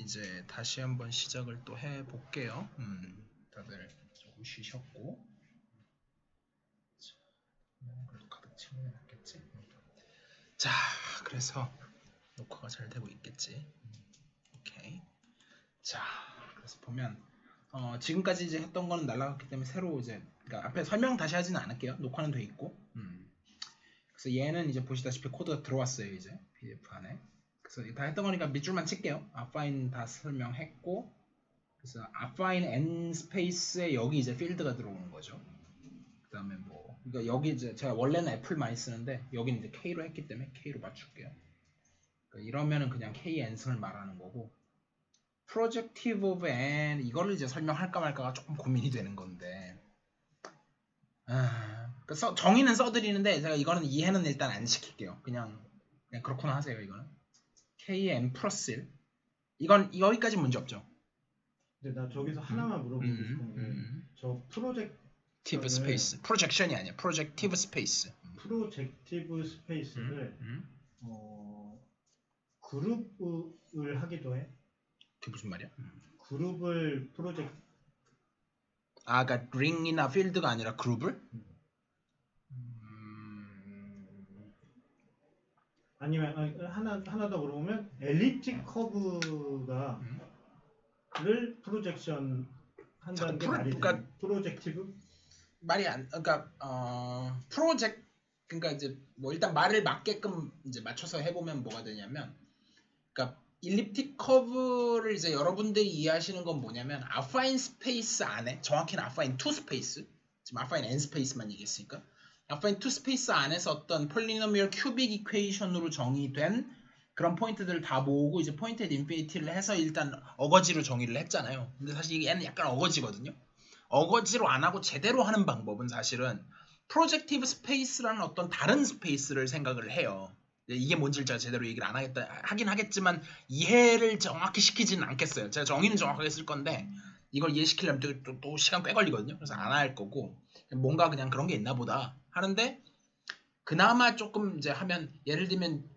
이제 다시 한번 시작을 또 해볼게요. 다들 조금 쉬셨고. 그래도 가득 채워놨겠지. 자, 그래서 녹화가 잘 되고 있겠지. 오케이. 자, 그래서 보면 지금까지 이제 했던 거는 날라갔기 때문에 새로 이제 그러니까 앞에 설명 다시 하지는 않을게요. 녹화는 돼 있고. 그래서 얘는 이제 보시다시피 코드가 들어왔어요. 이제 PDF 안에. 그래서 다 했던 거니까 밑줄만 칠게요. affine 다 설명했고, 그래서 affine n 스페이스에 여기 이제 필드가 들어오는 거죠. 그다음에 뭐 그러니까 여기 이제 제가 원래는 F를 많이 쓰는데 여기는 이제 K로 했기 때문에 K로 맞출게요. 그러니까 이러면은 그냥 K n승을 말하는 거고, projective of n 이거를 이제 설명할까 말까가 조금 고민이 되는 건데, 그래서 정의는 써드리는데 제가 이거는 이해는 일단 안 시킬게요. 그냥 그렇구나 하세요. 이거는 KN 플러스 1 이건 여기까지 문제 없죠. 근데 나 저기서 하나만 물어보고 싶은 게 저 프로젝티브 스페이스 프로젝션이 아니야. 프로젝티브 스페이스 프로젝티브 스페이스를 그룹을 하기도 해? 그게 무슨 말이야? 그룹을 그러니까 링이나 필드가 아니라 그룹을? 아니면 하나 더 물어보면 엘립틱 커브가 를 프로젝션 한다는 게 말이 돼? 프로젝티브? 말이 안 그러니까 그러니까 이제 뭐 일단 말을 맞게끔 이제 맞춰서 해보면 뭐가 되냐면, 그러니까 일립틱 커브를 이제 여러분들이 이해하시는 건 뭐냐면 affine 스페이스 안에, 정확히는 affine 2 스페이스, 지금 affine n 스페이스만 얘기했으니까 affine 2 스페이스 안에서 어떤 폴리노미얼 큐빅 이퀘이션으로 정의된 그런 포인트들을 다 모으고 이제 포인트 앳 인피니티를 해서 일단 어거지로 정의를 했잖아요. 근데 사실 얘는 약간 어거지거든요. 어거지로 안 하고 제대로 하는 방법은 사실은 프로젝티브 스페이스라는 어떤 다른 스페이스를 생각을 해요. 이게 뭔지를 제가 제대로 얘기를 안 하긴 하겠지만 이해를 정확히 시키지는 않겠어요. 제가 정의는 정확하게 쓸 건데 이걸 이해시키려면 또 시간 꽤 걸리거든요. 그래서 안 할 거고, 뭔가 그냥 그런 게 있나 보다 하는데, 그나마 조금 이제 하면, 예를 들면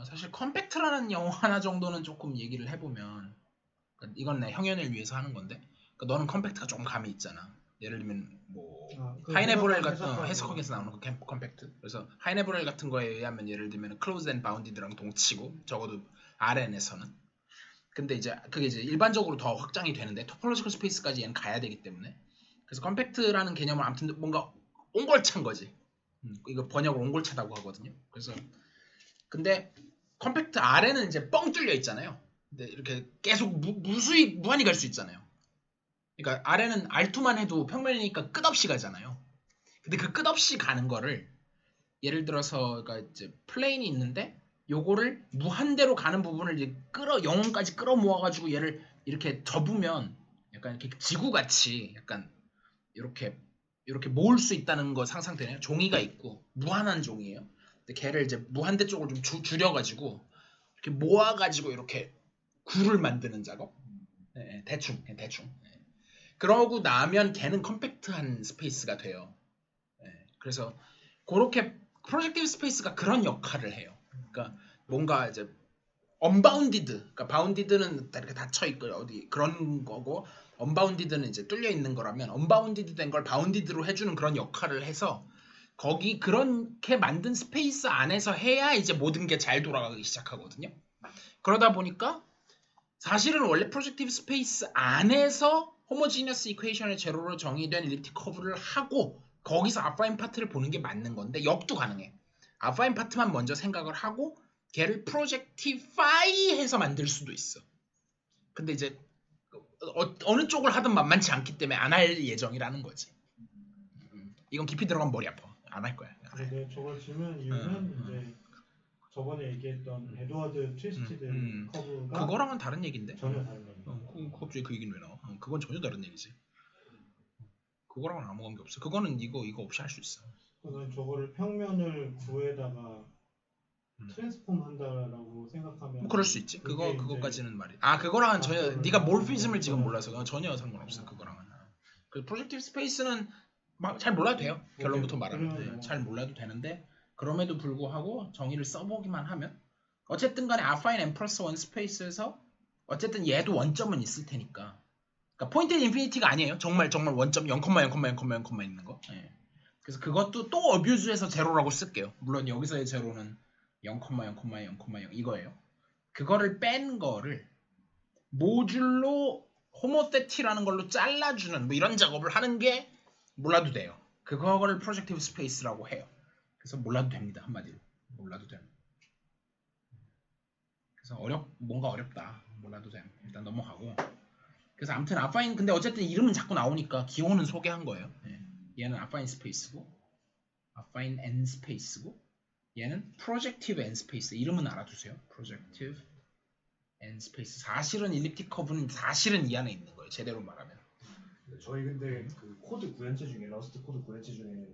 사실 컴팩트라는 영어 하나 정도는 조금 얘기를 해보면, 그러니까 이건 내 형연을 위해서 하는 건데, 그러니까 너는 컴팩트가 조금 감이 있잖아. 예를 들면 뭐 하이네버럴 같은 해석학에서 나오는 그 컴팩트. 그래서 하이네버럴 같은 거에 의하면 예를 들면 closed and bounded랑 동치고, 적어도 RN에서는. 근데 이제 그게 이제 일반적으로 더 확장이 되는데 토폴로지컬 스페이스까지 얘는 가야 되기 때문에, 그래서 컴팩트라는 개념은 아무튼 뭔가 옹골차인 거지. 이거 번역을 옹골차다고 하거든요. 그래서 근데 컴팩트 R에는 이제 뻥 뚫려 있잖아요. 근데 이렇게 계속 무수히 무한히 갈 수 있잖아요. 그러니까 R에는 R2만 해도 평면이니까 끝없이 가잖아요. 근데 그 끝없이 가는 거를 예를 들어서 그러니까 이제 플레인이 있는데 요거를 무한대로 가는 부분을 이제 영혼까지 끌어 모아가지고 얘를 이렇게 접으면 약간 이렇게 지구같이 약간 이렇게 모을 수 있다는 거 상상되네요. 종이가 있고 무한한 종이에요. 근데 걔를 이제 무한대 쪽으로 좀 줄여가지고 이렇게 모아가지고 이렇게 굴을 만드는 작업. 네, 대충. 그러고 나면 걔는 컴팩트한 스페이스가 돼요. 네, 그래서 그렇게 프로젝티브 스페이스가 그런 역할을 해요. 그러니까 뭔가 이제 언바운디드, 그러니까 바운디드는 이렇게 닫혀 있고 어디 그런 거고, 언바운디드는 이제 뚫려 있는 거라면 언바운디드 된 걸 바운디드로 해주는 그런 역할을 해서 거기 그렇게 만든 스페이스 안에서 해야 이제 모든 게 잘 돌아가기 시작하거든요. 그러다 보니까 사실은 원래 프로젝티브 스페이스 안에서 호모지니어스 이퀘이션의 제로로 정의된 일립틱 커브를 하고 거기서 affine 파트를 보는 게 맞는 건데, 역도 가능해. affine 파트만 먼저 생각을 하고 걔를 프로젝티파이해서 만들 수도 있어. 근데 이제 어느 쪽을 하든 만만치 않기 때문에 안 할 예정이라는 거지. 이건 깊이 들어가면 머리 아파. 안 할 거야. 근데 저걸 질문 이유는 이제 저번에 얘기했던 에드워드 트위스티드 커브가 그거랑은 다른 얘기인데. 전혀 다른 얘기. 갑자기 그 얘기는 왜 나와? 그건 전혀 다른 얘기지. 그거랑은 아무 관계 없어. 그거는 이거 없이 할 수 있어. 그러면 저거를 평면을 구에다가 트랜스폼 한다라고 생각하면 그럴 수 있지. 그거까지는 말이. 그거랑은 전혀 네가 몰피즘을 지금 몰라서 전혀 상관없어. 그거랑은. 그 프로젝티브 스페이스는 잘 몰라도 돼요. 결론부터 말하면 잘 몰라도 되는데, 그럼에도 불구하고 정의를 써보기만 하면 어쨌든 간에 affine n+1 스페이스에서 어쨌든 얘도 원점은 있을 테니까. 그러니까 포인트 인피니티가 아니에요. 정말 원점 0,0,0,0,0 있는 거. 예. 그래서 그것도 또 어뷰즈해서 제로라고 쓸게요. 물론 여기서의 제로는 0,0,0,0 이거예요. 그거를 뺀 거를 모듈로 호모세티라는 걸로 잘라주는 뭐 이런 작업을 하는 게 몰라도 돼요. 그거를 프로젝티브 스페이스라고 해요. 그래서 몰라도 됩니다. 한마디로 몰라도 돼요. 그래서 뭔가 어렵다. 몰라도 돼. 일단 넘어가고. 그래서 아무튼 아파인 근데 어쨌든 이름은 자꾸 나오니까 기호는 소개한 거예요. 예. 얘는 아파인 스페이스고, 아파인 N 스페이스고, 얘는 프로젝티브 N 스페이스. 이름은 알아두세요. 프로젝티브 N 스페이스. 사실은 일립틱 커브는 사실은 이 안에 있는 거예요. 제대로 말하면. 저희 근데 그 코드 구현체 중에 러스트 코드 구현체 중에는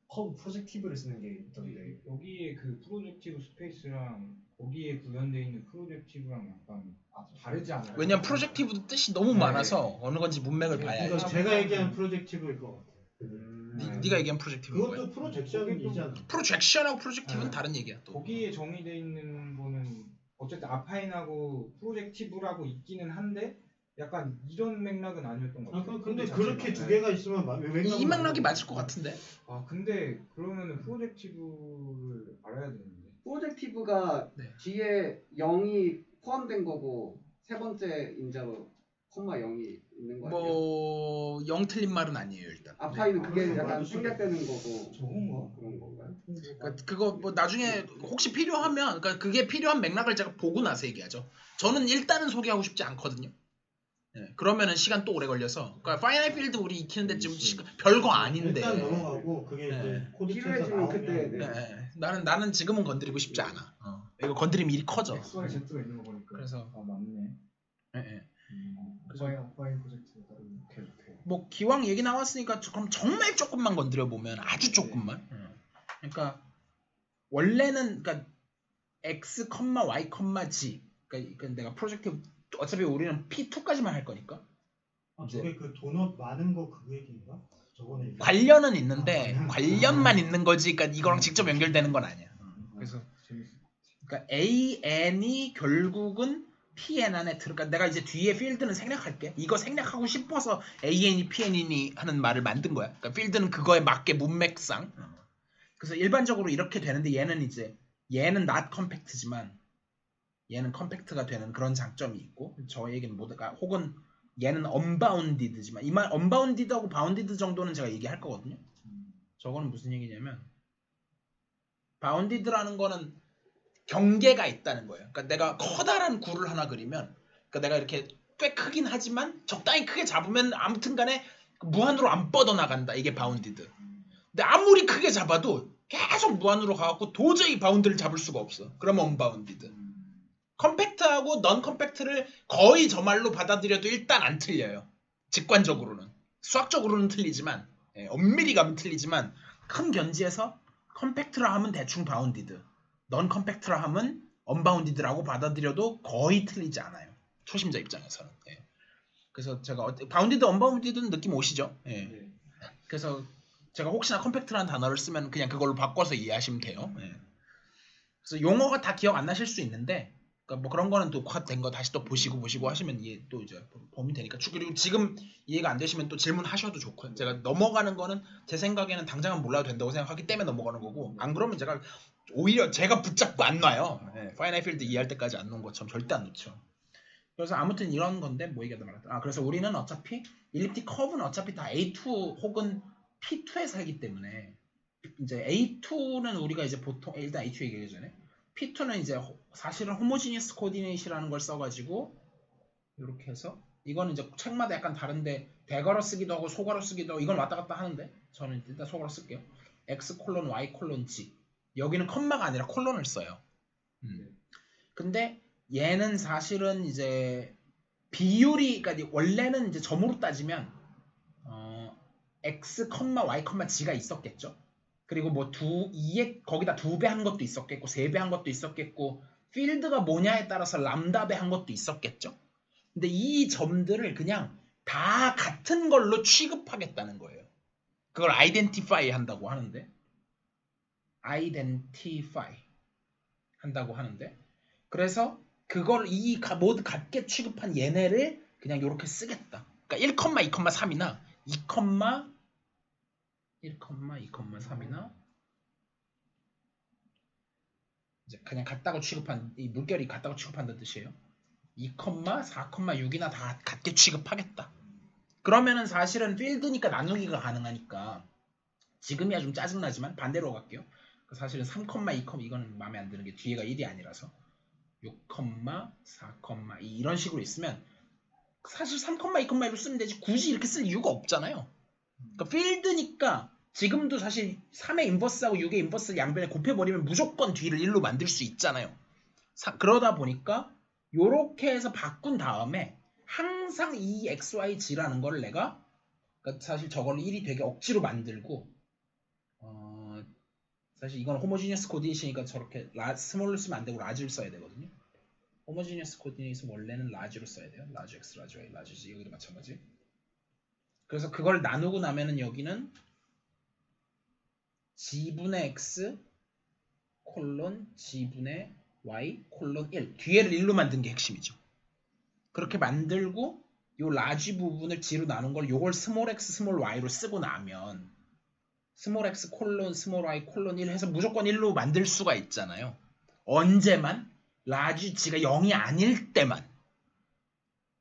커브 프로젝티브를 쓰는 게 있던데 여기에 그 프로젝티브 스페이스랑 거기에 구현되어 있는 프로젝티브랑 약간 다르지 않아요? 왜냐면 프로젝티브도 뜻이 너무 네. 많아서 어느 건지 문맥을 봐야 그러니까 알죠. 제가 얘기한 프로젝티브일 것 같아요. 네가 얘기한 프로젝티브는 뭐야? 그것도 프로젝션이잖아. 프로젝션하고 프로젝티브는 네. 다른 얘기야 또. 거기에 정의되어 있는 거는 어쨌든 아파인하고 프로젝티브라고 있기는 한데 약간 이런 맥락은 아니었던 것 같아요. 근데 코드 그렇게 자체가. 두 개가 있으면 이 맥락이 맞을 것 같은데. 아 근데 그러면은 프로젝티브를 알아야 되는데. 프로젝티브가 네. 뒤에 0이 포함된 거고 세 번째 인자로 콤마 0이 있는 거 아니에요? 뭐 영 틀린 말은 아니에요 일단. 아파이는 그게 네. 약간 생략되는 거고 저건가? 그런 건가요? 그거 뭐 나중에 혹시 필요하면 그러니까 그게 필요한 맥락을 제가 보고 나서 얘기하죠. 저는 일단은 소개하고 싶지 않거든요. 네, 그러면은 시간 또 오래 걸려서 그러니까 파이널 필드 우리 익히는데 좀 별거 아닌데. 일단 넘어가고 그게 네. 이제 코드체에서 필요해지면 나오면 그때 네. 네, 나는 지금은 건드리고 싶지 않아. 이거 건드리면 일이 커져. XY Z가 있는 거 보니까. 그래서 아 맞네. 네. 그래서 아파인 프로젝트가 다른. 오케이. 뭐 기왕 얘기 나왔으니까 그럼 정말 조금만 건드려 보면 아주 조금만. 그러니까 원래는 그러니까 x, y, g. 그러니까 내가 프로젝트 어차피 우리는 P2까지만 할 거니까. 저게 그 도넛 많은 거 그 얘기인가? 저번에 관련은 있는데 아, 관련만 있는 거지. 그러니까 이거랑 직접 연결되는 건 아니야. 그래서 재밌어. 그러니까 AN이 결국은 PN 안에 들어가. 내가 이제 뒤에 필드는 생략할게. 이거 생략하고 싶어서 AN이 PN이니 하는 말을 만든 거야. 그러니까 필드는 그거에 맞게 문맥상. 그래서 일반적으로 이렇게 되는데 얘는 not compact지만 얘는 컴팩트가 되는 그런 장점이 있고 저 얘기는 뭐가 혹은 얘는 unbounded지만 이 말 unbounded하고 bounded 정도는 제가 얘기할 거거든요. 저거는 무슨 얘기냐면 bounded라는 거는 경계가 있다는 거예요. 그러니까 내가 커다란 굴을 하나 그리면 그러니까 내가 이렇게 꽤 크긴 하지만 적당히 크게 잡으면 아무튼간에 무한으로 안 뻗어나간다. 이게 bounded. 근데 아무리 크게 잡아도 계속 무한으로 가갖고 도저히 바운드를 잡을 수가 없어. 그러면 unbounded. 컴팩트하고 넌 컴팩트를 거의 저 말로 받아들여도 일단 안 틀려요. 직관적으로는. 수학적으로는 틀리지만 엄밀히 가면 틀리지만 큰 견지에서 컴팩트라 하면 대충 바운디드, 넌 컴팩트라 하면 언바운디드라고 받아들여도 거의 틀리지 않아요. 초심자 입장에서는. 그래서 제가 바운디드, 언바운디드는 느낌 오시죠? 네. 그래서 제가 혹시나 컴팩트라는 단어를 쓰면 그냥 그걸로 바꿔서 이해하시면 돼요. 그래서 용어가 다 기억 안 나실 수 있는데 그러니까 뭐 그런 거는 또 된 거 다시 또 보시고 하시면 이해 또 이제 보면 되니까. 그리고 지금 이해가 안 되시면 또 질문하셔도 좋고요. 제가 넘어가는 거는 제 생각에는 당장은 몰라도 된다고 생각하기 때문에 넘어가는 거고 안 그러면 제가 오히려 제가 붙잡고 안 놔요. 파이널 필드 이해할 때까지 안 놓은 것처럼 절대 안 놓죠. 그래서 아무튼 이런 건데 뭐 얘기하다 말았다. 그래서 우리는 어차피 일립틱 커브는 어차피 다 A2 혹은 P2에 살기 때문에 이제 A2는 우리가 이제 보통 일단 A2 얘기하기 전에 P2는 이제 사실은 호모지니어스 코디네이션이라는 걸 써가지고 이렇게 해서 이거는 이제 책마다 약간 다른데 대괄호 쓰기도 하고 소괄호 쓰기도 하고 이건 왔다 갔다 하는데 저는 일단 소괄호 쓸게요. X 콜론 Y 콜론 G. 여기는 컴마가 아니라 콜론을 써요. 근데 얘는 사실은 이제 비율이 그러니까 원래는 이제 점으로 따지면 X, Y, G가 있었겠죠. 그리고 뭐 2에 거기다 2배 한 것도 있었겠고 3배 한 것도 있었겠고 필드가 뭐냐에 따라서 람다배 한 것도 있었겠죠. 근데 이 점들을 그냥 다 같은 걸로 취급하겠다는 거예요. 그걸 identify 한다고 하는데 identify 한다고 하는데 그래서 그걸 이 모두 같게 취급한 얘네를 그냥 이렇게 쓰겠다. 그러니까 1,2,3이나 2,2,3이나 이제 그냥 같다고 취급한 이 물결이 같다고 취급한다는 뜻이에요. 2,4,6이나 다 같게 취급하겠다. 그러면은 사실은 필드니까 나누기가 가능하니까 지금이야 좀 짜증나지만 반대로 갈게요. 사실은 3,2, 이거는 마음에 안 드는 게 뒤에가 1이 아니라서 6, 4, 2 이런 식으로 있으면 사실 3, 2,1로 쓰면 되지 굳이 이렇게 쓸 이유가 없잖아요. 그러니까 필드니까 지금도 사실 3의 인버스하고 6의 인버스 양변에 곱해버리면 무조건 뒤를 1로 만들 수 있잖아요. 그러다 보니까 요렇게 해서 바꾼 다음에 항상 이 XYG라는 걸 내가 그러니까 사실 저걸 1이 되게 억지로 만들고 사실 이건 호모지니어스 코디네이션이니까 저렇게 스몰로 쓰면 안 되고 라지를 써야 되거든요. 호모지니어스 코디네이션 원래는 라지로 써야 돼요. 라지 X, 라지 Y, 라지 Z 여기도 마찬가지. 그래서 그걸 나누고 나면은 여기는 G분의 X 콜론 G분의 Y 콜론 1 뒤에를 1로 만든 게 핵심이죠. 그렇게 만들고 요 라지 부분을 G로 나눈 걸 요걸 스몰 x 스몰 y로 쓰고 나면 스몰 x 콜론 스몰 y 콜론 1 해서 무조건 1로 만들 수가 있잖아요. 언제만? 라지 G가 0이 아닐 때만.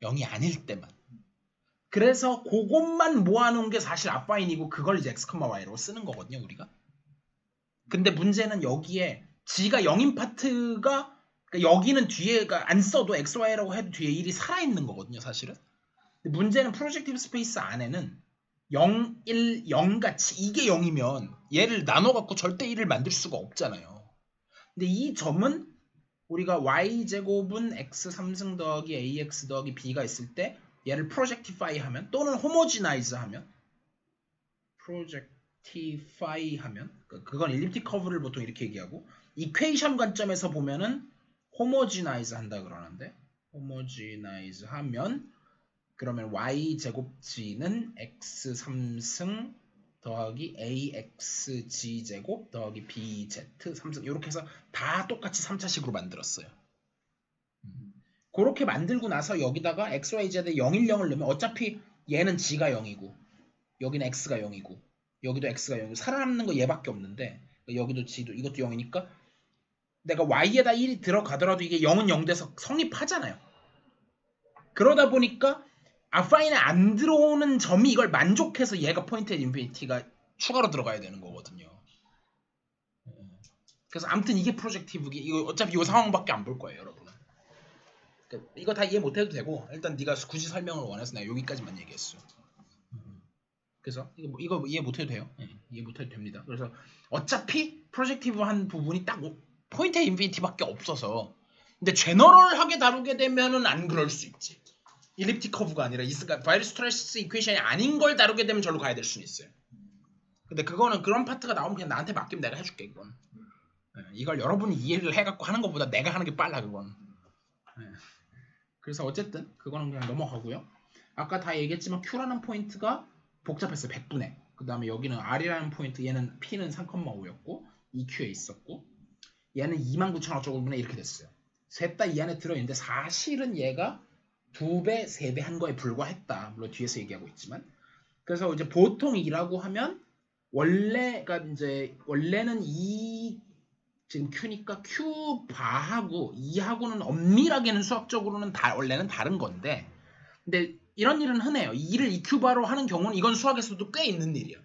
0이 아닐 때만. 그래서 그것만 모아놓은 게 사실 앞바인이고 그걸 이제 x, y로 쓰는 거거든요. 우리가. 근데 문제는 여기에 G가 0인 파트가 그러니까 여기는 뒤에가 안 써도 XY라고 해도 뒤에 1이 살아있는 거거든요. 사실은. 근데 문제는 프로젝티브 스페이스 안에는 0, 1, 0 같이 이게 0이면 얘를 나눠갖고 절대 1을 만들 수가 없잖아요. 근데 이 점은 우리가 y제곱은 x 3승 더하기 ax 더하기 b가 있을 때 얘를 프로젝티파이 하면 또는 호모지나이즈 하면 프로젝티파이 하면 그건 일립틱 커브를 보통 이렇게 얘기하고 이퀘이션 관점에서 보면은 호모지나이즈 한다 그러는데 호모지나이즈 하면 그러면 y제곱g는 x 3승 더하기 axg제곱 더하기 bz 3승 이렇게 해서 다 똑같이 3차식으로 만들었어요. 그렇게 만들고 나서 여기다가 xyz에 0, 1, 0을 넣으면 어차피 얘는 g가 0이고 여기는 x가 0이고 여기도 x가 0이고 살아남는 거 얘밖에 없는데 여기도 g도 이것도 0이니까 내가 y에다 1이 들어가더라도 이게 0은 0 돼서 성립하잖아요. 그러다 보니까 아파인에 안 들어오는 점이 이걸 만족해서 얘가 포인트 앳 인피니티가 추가로 들어가야 되는 거거든요. 그래서 아무튼 이게 프로젝티브기 이거 어차피 이 상황밖에 안 볼 거예요, 여러분은. 그러니까 이거 다 이해 못해도 되고 일단 네가 굳이 설명을 원해서 내가 여기까지만 얘기했어. 그래서 이거 이해 못해도 돼요. 이해 못해도 됩니다. 그래서 어차피 프로젝티브한 부분이 딱 포인트 인피니티밖에 없어서 근데 제너럴하게 다루게 되면은 안 그럴 수 있지. 일립틱 커브가 아니라 바이러스 스트레스 이퀘이션이 아닌 걸 다루게 되면 절로 가야 될 수는 있어요. 근데 그거는 그런 파트가 나오면 그냥 나한테 맡기면 내가 해줄게 그건. 이걸 여러분이 이해를 해갖고 하는 것보다 내가 하는 게 빨라 그건. 그래서 어쨌든 그거는 그냥 넘어가고요. 아까 다 얘기했지만 Q라는 포인트가 복잡했어요. 100분의. 그 다음에 여기는 R이라는 포인트 얘는 P는 3,5였고 EQ에 있었고 얘는 29,000어쩌고분의 이렇게 됐어요. 셋 다 이 안에 들어있는데 사실은 얘가 2배, 3배 한 거에 불과했다. 물론 뒤에서 얘기하고 있지만. 그래서 이제 보통 이라고 하면 원래가 이제 원래는 이 지금 Q니까 Q 바하고 E하고는 엄밀하게는 수학적으로는 원래는 다른 건데 근데 이런 일은 흔해요. 2를 EQ 바로 하는 경우는 이건 수학에서도 꽤 있는 일이야.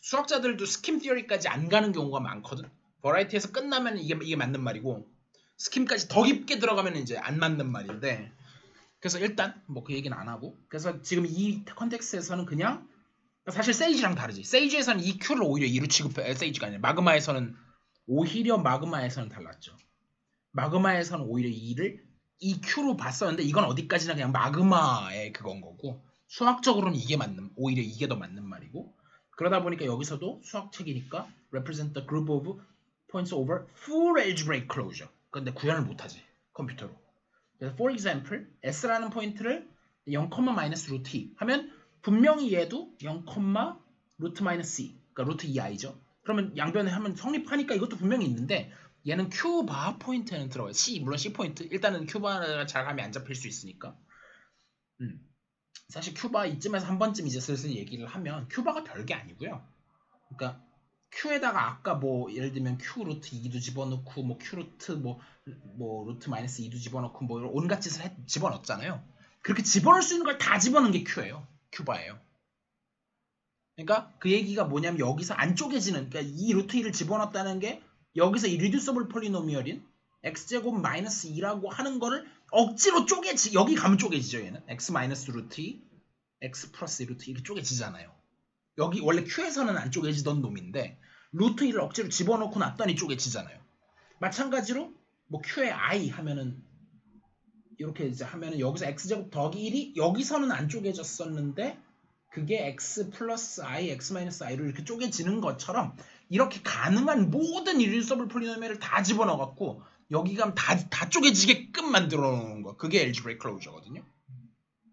수학자들도 스킴 티어리까지 안 가는 경우가 많거든. 버라이티에서 끝나면 이게 맞는 말이고 스킴까지 더 깊게 들어가면 이제 안 맞는 말인데 그래서 일단 뭐 그 얘기는 안 하고 그래서 지금 이 컨텍스트에서는 그냥 사실 세이지랑 다르지. 세이지에서는 EQ를 오히려 2로 취급해. 세이지가 아니라 마그마에서는 달랐죠. 마그마에서는 오히려 2를 EQ로 봤었는데 이건 어디까지나 그냥 마그마의 그건 거고 수학적으로는 오히려 이게 더 맞는 말이고 그러다 보니까 여기서도 수학책이니까 represent the group of points over full algebraic closure. 근데 구현을 못하지 컴퓨터로. 그래서 for example S라는 포인트를 0, 루트 2 하면 분명히 얘도 0, 루트 마이너스 2 그러니까 루트 2i죠. 그러면 양변에 하면 성립하니까 이것도 분명히 있는데 얘는 Q 바 포인트에는 들어가요. 물론 C 포인트. 일단은 Q 바가 잘 하면 안 잡힐 수 있으니까. 사실 Q 바 이쯤에서 한 번쯤 이제 슬슬 얘기를 하면 Q 바가 별게 아니고요. 그러니까 Q에다가 아까 뭐 예를 들면 Q 루트 2도 집어넣고 뭐 Q 루트 뭐 루트 마이너스 2도 집어넣고 뭐 온갖 짓을 집어넣었잖아요. 그렇게 집어넣을 수 있는 걸 다 집어넣은 게 Q예요. Q 바예요. 그러니까 그 얘기가 뭐냐면 여기서 안 쪼개지는, 그러니까 이 루트 2를 집어넣었다는 게 여기서 이 리듀서블 폴리노미얼인 x제곱 마이너스 2라고 하는 거를 억지로 여기 가면 쪼개지죠. 얘는 x 마이너스 루트 2, x 플러스 루트 2 이렇게 쪼개지잖아요. 여기 원래 Q에서는 안 쪼개지던 놈인데 루트 2를 억지로 집어넣고 놨더니 쪼개지잖아요. 마찬가지로 뭐 Q에 i 하면은 이렇게 이제 하면은 여기서 x제곱 더하기 1이 여기서는 안 쪼개졌었는데 그게 x 플러스 i, x 마이너스 i로 이렇게 쪼개지는 것처럼 이렇게 가능한 모든 이리듀서블 폴리노미얼을 다 집어넣어갖고 여기 가면 다 쪼개지게끔 만들어 놓은 거. 그게 algebraic closure거든요.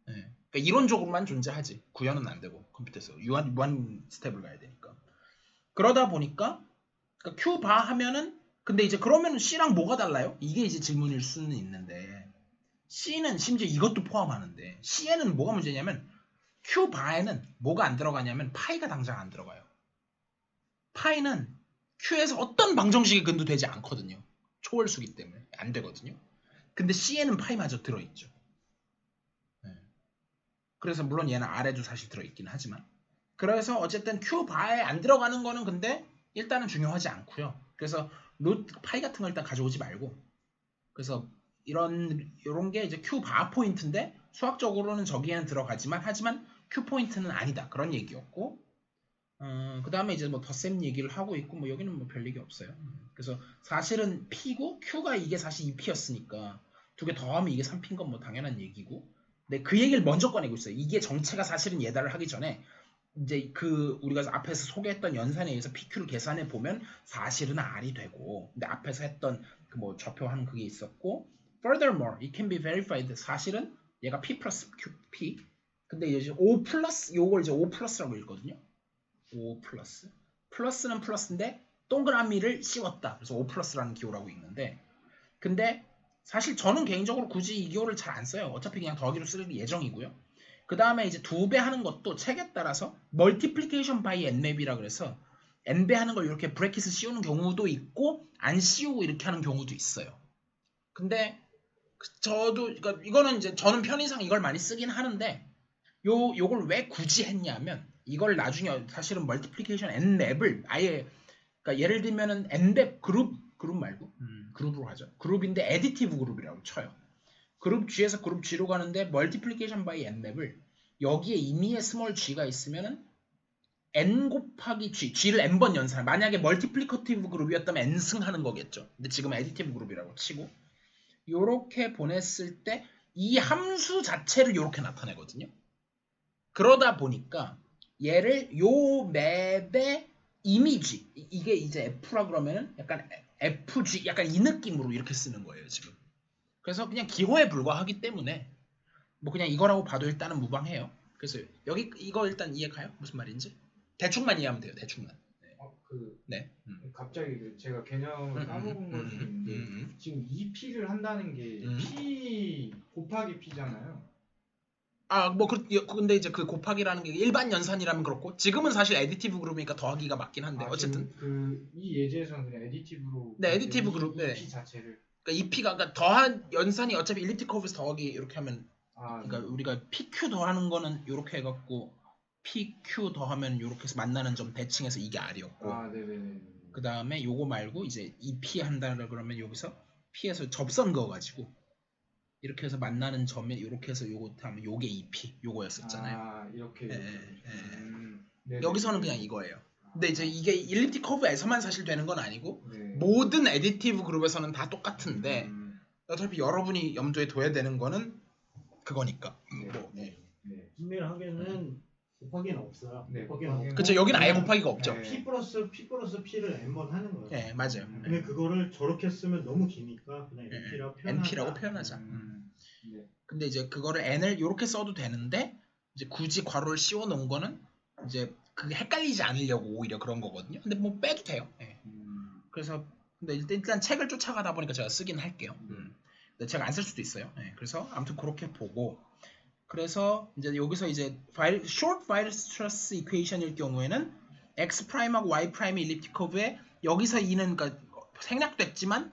네. 그러니까 이론적으로만 존재하지. 구현은 안 되고 컴퓨터에서 유한 스텝을 가야 되니까. 그러다 보니까 그러니까 Q 바 하면은 근데 이제 그러면 C랑 뭐가 달라요? 이게 이제 질문일 수는 있는데 C는 심지어 이것도 포함하는데 C에는 뭐가 문제냐면 Q 바에는 뭐가 안 들어가냐면 파이가 당장 안 들어가요. 파이는 Q에서 어떤 방정식이 근도되지 않거든요. 초월수기 때문에 안 되거든요. 근데 C에는 파이마저 들어있죠. 네. 그래서 물론 얘는 R에도 사실 들어있긴 하지만 그래서 어쨌든 Q 바에 안 들어가는 거는 근데 일단은 중요하지 않고요. 그래서 파이 같은 걸 일단 가져오지 말고 그래서 이런 게 이제 Q 바 포인트인데 수학적으로는 저기에는 들어가지만 하지만 Q 포인트는 아니다 그런 얘기였고 그 다음에 이제 뭐 덧셈 얘기를 하고 있고 뭐 여기는 뭐 별 얘기 없어요. 그래서 사실은 P고 Q가 이게 사실 2P였으니까 두 개 더하면 이게 3P인 건 뭐 당연한 얘기고 근데 그 얘기를 먼저 꺼내고 있어요. 이게 정체가 사실은 예달을 하기 전에 이제 그 우리가 앞에서 소개했던 연산에 의해서 PQ를 계산해 보면 사실은 R이 되고 근데 앞에서 했던 그 뭐 좌표하는 그게 있었고 furthermore it can be verified 사실은 얘가 P 플러스 QP 근데 이제 O 플러스 요걸 이제 O 플러스라고 읽거든요. O 플러스 플러스는 플러스인데 동그라미를 씌웠다. 그래서 O 플러스라는 기호라고 읽는데 근데 사실 저는 개인적으로 굳이 이 기호를 잘 안 써요. 어차피 그냥 더하기로 쓸 예정이고요. 그 다음에 이제 2배 하는 것도 책에 따라서 multiplication by n맵이라 그래서 n배 하는 걸 이렇게 브래킷을 씌우는 경우도 있고 안 씌우고 이렇게 하는 경우도 있어요. 근데 저도 그러니까 이거는 이제 저는 편의상 이걸 많이 쓰긴 하는데 요걸 왜 굳이 했냐면 이걸 나중에 사실은 멀티플리케이션 n맵을 아예 그러니까 예를 들면은 n맵 그룹 말고 그룹으로 하죠. 그룹인데 애디티브 그룹이라고 쳐요. 그룹 G에서 그룹 G로 가는데 멀티플리케이션 바이 n맵을 여기에 임의의 스몰 g가 있으면은 n 곱하기 g를 n번 연산. 만약에 멀티플리커티브 그룹이었다면 n승 하는 거겠죠. 근데 지금 애디티브 그룹이라고 치고 요렇게 보냈을 때 이 함수 자체를 요렇게 나타내거든요. 그러다 보니까 얘를 요 맵의 이미지 이게 이제 F라 그러면은 약간 FG 약간 이 느낌으로 이렇게 쓰는 거예요 지금. 그래서 그냥 기호에 불과하기 때문에 뭐 그냥 이거라고 봐도 일단은 무방해요. 그래서 여기 이거 일단 이해 가요? 무슨 말인지? 대충만 이해하면 돼요. 대충만. 네. 갑자기 제가 개념을 까먹은 걸 수도 있는데 지금 2P를 한다는 게 P 곱하기 P잖아요. 근데 이제 그 곱하기라는 게 일반 연산이라면 그렇고 지금은 사실 애디티브 그룹이니까 더하기가 맞긴 한데 어쨌든 이 예제에서는 그냥 애디티브로 네 애디티브 그룹 네. P 자체를 그러니까 2P가 그러니까 더한 연산이 어차피 일리프틱 커브에서 더하기 이렇게 하면 그러니까 우리가 PQ 더하는 거는 이렇게 해갖고 PQ 더하면 이렇게 해서 만나는 점 대칭해서 이게 R이었고 그 다음에 요거 말고 이제 2P 한다 그러면 여기서 P에서 접선 그어가지고 이렇게 해서 만나는 점에 이렇게 해서 요거 하면 요게 2P 요거였었잖아요. 이렇게 여기서는 그냥 이거예요. 근데 이제 이게 일리프틱 커브에서만 사실 되는 건 아니고 모든 애디티브 그룹에서는 다 똑같은데 어차피 여러분이 염두에 둬야 되는 거는 그거니까. 분명하게는 곱하기는 없어요. 곱하기는 없고. 그렇죠. 여기는 아예 곱하기가 없죠. P 플러스 P를 n번 하는 거예요. 네, 맞아요. 근데 그거를 저렇게 쓰면 너무 기니까 그냥 np라고 표현하자. 근데 이제 그거를 n을 이렇게 써도 되는데 이제 굳이 괄호를 씌워 놓은 거는 이제 그게 헷갈리지 않으려고 오히려 그런 거거든요. 근데 뭐 빼도 돼요. 네. 그래서 근데 일단 책을 쫓아가다 보니까 제가 쓰긴 할게요. 근데 제가 안 쓸 수도 있어요. 네, 그래서 아무튼 그렇게 보고 그래서 이제 여기서 이제 short virus stress equation일 경우에는 x 프라임하고 y 프라임의 일립틱 커브에 여기서 e는 그러니까 생략됐지만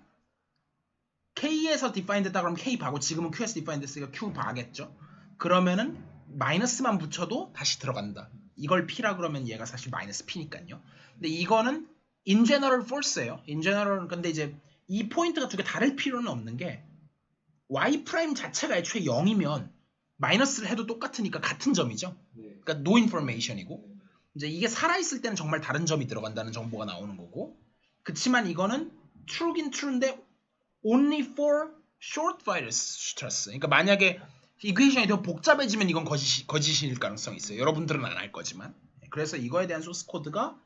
k에서 디파인 됐다 그러면 k 바고 지금은 q에서 디파인 됐으니까 q 바겠죠. 그러면은 마이너스만 붙여도 다시 들어간다. 이걸 p라 그러면 얘가 사실 마이너스 p니까요. 근데 이거는 in general false예요. in general 근데 이제 이 포인트가 두 개 다를 필요는 없는 게 y 프라임 자체가 애초에 0이면 마이너스를 해도 똑같으니까 같은 점이죠. 네. 그러니까 no information이고 이제 이게 살아있을 때는 정말 다른 점이 들어간다는 정보가 나오는 거고 그치만 이거는 true긴 true인데 only for short virus stress 그러니까 만약에 이퀘이션이 더 복잡해지면 이건 거짓일 가능성이 있어요. 여러분들은 안 할 거지만 그래서 이거에 대한 소스 코드가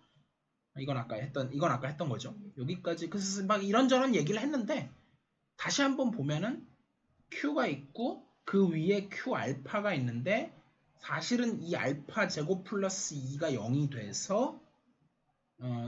이건 아까 했던 거죠. 여기까지 그래서 막 이런저런 얘기를 했는데 다시 한번 보면은 Q가 있고 그 위에 Q 알파가 있는데 사실은 이 알파 제곱 플러스 2가 0이 돼서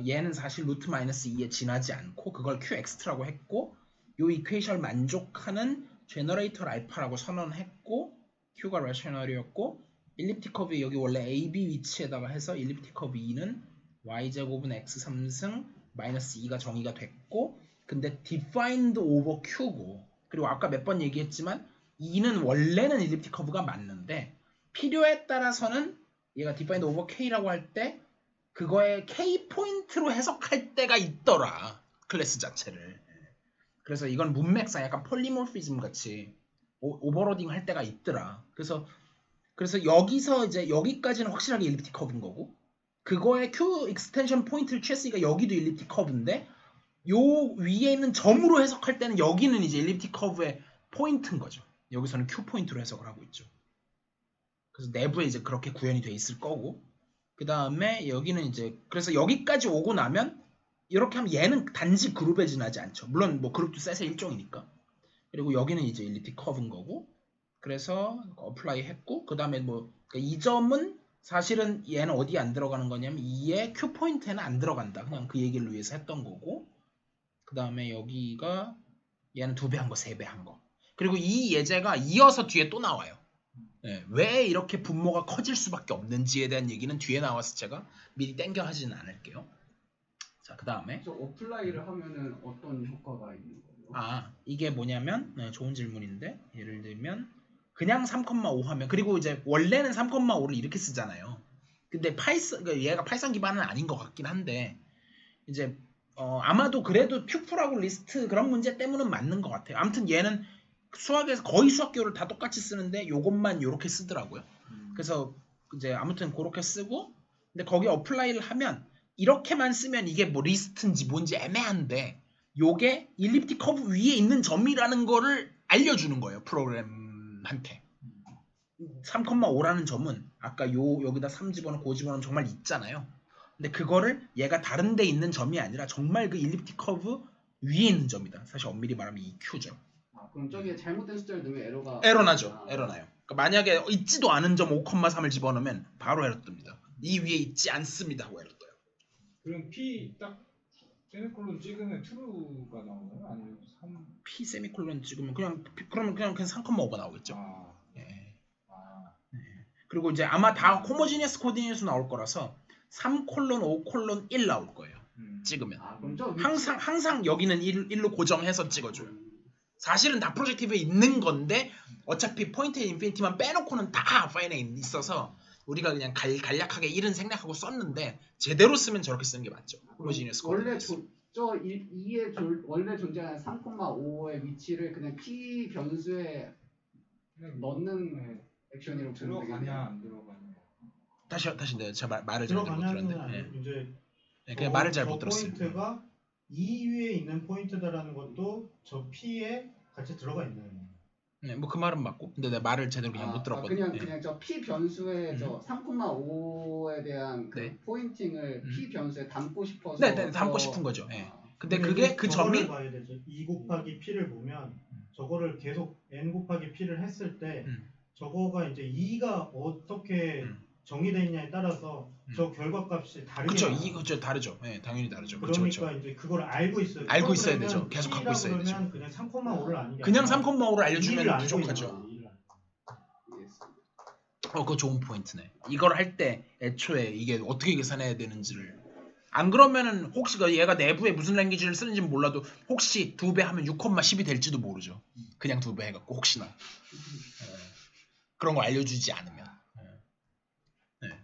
얘는 사실 루트 마이너스 2에 지나지 않고 그걸 Q 엑스트라고 했고 요 이퀘이션을 만족하는 제너레이터 알파라고 선언했고 Q가 레셔널이었고 일립틱 커브 여기 원래 AB 위치에다가 해서 일립틱 커브 2는 y제곱은 x 3승 마이너스 2가 정의가 됐고 근데 defined over q고 그리고 아까 몇 번 얘기했지만 2는 원래는 일립틱 커브가 맞는데 필요에 따라서는 얘가 defined over k라고 할 때 그거에 k 포인트로 해석할 때가 있더라 클래스 자체를. 그래서 이건 문맥상 약간 폴리모피즘 같이 오버로딩 할 때가 있더라. 그래서 여기서 이제 여기까지는 확실하게 일립틱 커브인 거고 그거에 Q 익스텐션 포인트를 취했으니까 여기도 일립틱 커브인데 요 위에 있는 점으로 해석할 때는 여기는 이제 일립틱 커브의 포인트인 거죠. 여기서는 Q 포인트로 해석을 하고 있죠. 그래서 내부에 이제 그렇게 구현이 돼 있을 거고 그 다음에 여기는 이제 그래서 여기까지 오고 나면 이렇게 하면 얘는 단지 그룹에 지나지 않죠. 물론 뭐 그룹도 셋의 일종이니까. 그리고 여기는 이제 일립틱 커브인 거고 그래서 어플라이 했고 그 다음에 뭐 이 점은 사실은 얘는 어디에 안 들어가는 거냐면 2의 Q 포인트에는 안 들어간다. 그냥 그 얘기를 위해서 했던 거고 그 다음에 여기가 얘는 2배 한 거, 3배 한 거. 그리고 이 예제가 이어서 뒤에 또 나와요. 네, 왜 이렇게 분모가 커질 수밖에 없는지에 대한 얘기는 뒤에 나와서 제가 미리 땡겨 하지는 않을게요. 자, 그 다음에 저 어플라이를 하면은 어떤 효과가 있는 거예요? 아 이게 뭐냐면 좋은 질문인데 예를 들면 그냥 3,5 하면 그리고 이제 원래는 3,5를 이렇게 쓰잖아요. 근데 얘가 파이썬 기반은 아닌 것 같긴 한데 이제 아마도 그래도 튜플하고 리스트 그런 문제 때문은 맞는 것 같아요. 아무튼 얘는 수학에서 거의 수학 교를 다 똑같이 쓰는데 요것만 요렇게 쓰더라고요. 그래서 이제 아무튼 그렇게 쓰고 근데 거기 어플라이를 하면 이렇게만 쓰면 이게 뭐 리스트인지 뭔지 애매한데 요게 일립틱 커브 위에 있는 점이라는 거를 알려주는 거예요. 프로그램한테. 3,5라는 점은 아까 여기다 3 집어넣고 5 집어넣으면 정말 있잖아요. 근데 그거를 얘가 다른 데 있는 점이 아니라 정말 그 일립틱 커브 위에 있는 점이다. 사실 엄밀히 말하면 이 Q죠. 아, 그럼 저기에 잘못된 숫자를 넣으면 에러 나죠. 에러 나요. 그러니까 만약에 있지도 않은 점 5,3을 집어넣으면 바로 에러 뜹니다. 이 위에 있지 않습니다 하고 에러 떠요. 그럼 P 딱 세미콜론 찍으면 true가 나오나요? 아니면 3? P 세미콜론 찍으면 그러면 그냥 3,5가 나오겠죠. 아, 예. 아, 그리고 이제 아마 다 호모지니어스 코디네이션 나올 거라서 3:5:1 나올 거예요. 찍으면. 아, 그럼 저 위치... 항상 여기는 1로 고정해서 찍어줘요. 사실은 다 프로젝티브에 있는 건데 어차피 포인트 인피니티만 빼놓고는 다 파인에 있어서 우리가 그냥 간략하게 1은 생략하고 썼는데 제대로 쓰면 저렇게 쓰는 게 맞죠. 호모지니어스 코디네이션. 원래 존재하는 3,5의 위치를 그냥 P 변수에 넣는 액션이라고 보면 들어가냐 안 들어가냐. 다시 네, 제가 말을 잘 못 들어가냐는 들었는데. 이제 그냥 말을 잘 못 들었어요. 포인트가 2 위에 있는 포인트다라는 것도 저 P에 같이 들어가 있는. 네, 뭐 그 말은 맞고. 근데 내 말을 제대로 그냥 못 들었거든요. 그냥 저 P 변수에 저 3,5에 대한 그 네. 포인팅을 P 변수에 담고 싶어서. 네, 담고 싶은 거죠. 네. 근데 그게 그 점이 봐야 되죠. 2 곱하기 P를 보면 저거를 계속 N 곱하기 P를 했을 때 저거가 이제 2가 어떻게 정의되어 있냐에 따라서 저 결과값이 다르게 그렇죠. 나와요. 이거 다르죠. 예, 당연히 다르죠. 그렇죠. 그러니까 그렇죠. 이제 그걸 알고 있어요. 알고 있어야 그러면 되죠. 계속 갖고 있어야 되죠. 그러면 그냥 3,5를 아는 게 그냥 아니라 3,5를 이를 알려주면 알고 부족하죠. 있는 거지, 이를. 그거 좋은 포인트네. 이걸 할 때 애초에 이게 어떻게 계산해야 되는지를 안 그러면은 혹시 얘가 내부에 무슨 랭귀지를 쓰는지 몰라도 혹시 2배 하면 6,10이 될지도 모르죠. 그냥 2배 해갖고 혹시나 그런 거 알려주지 않으면.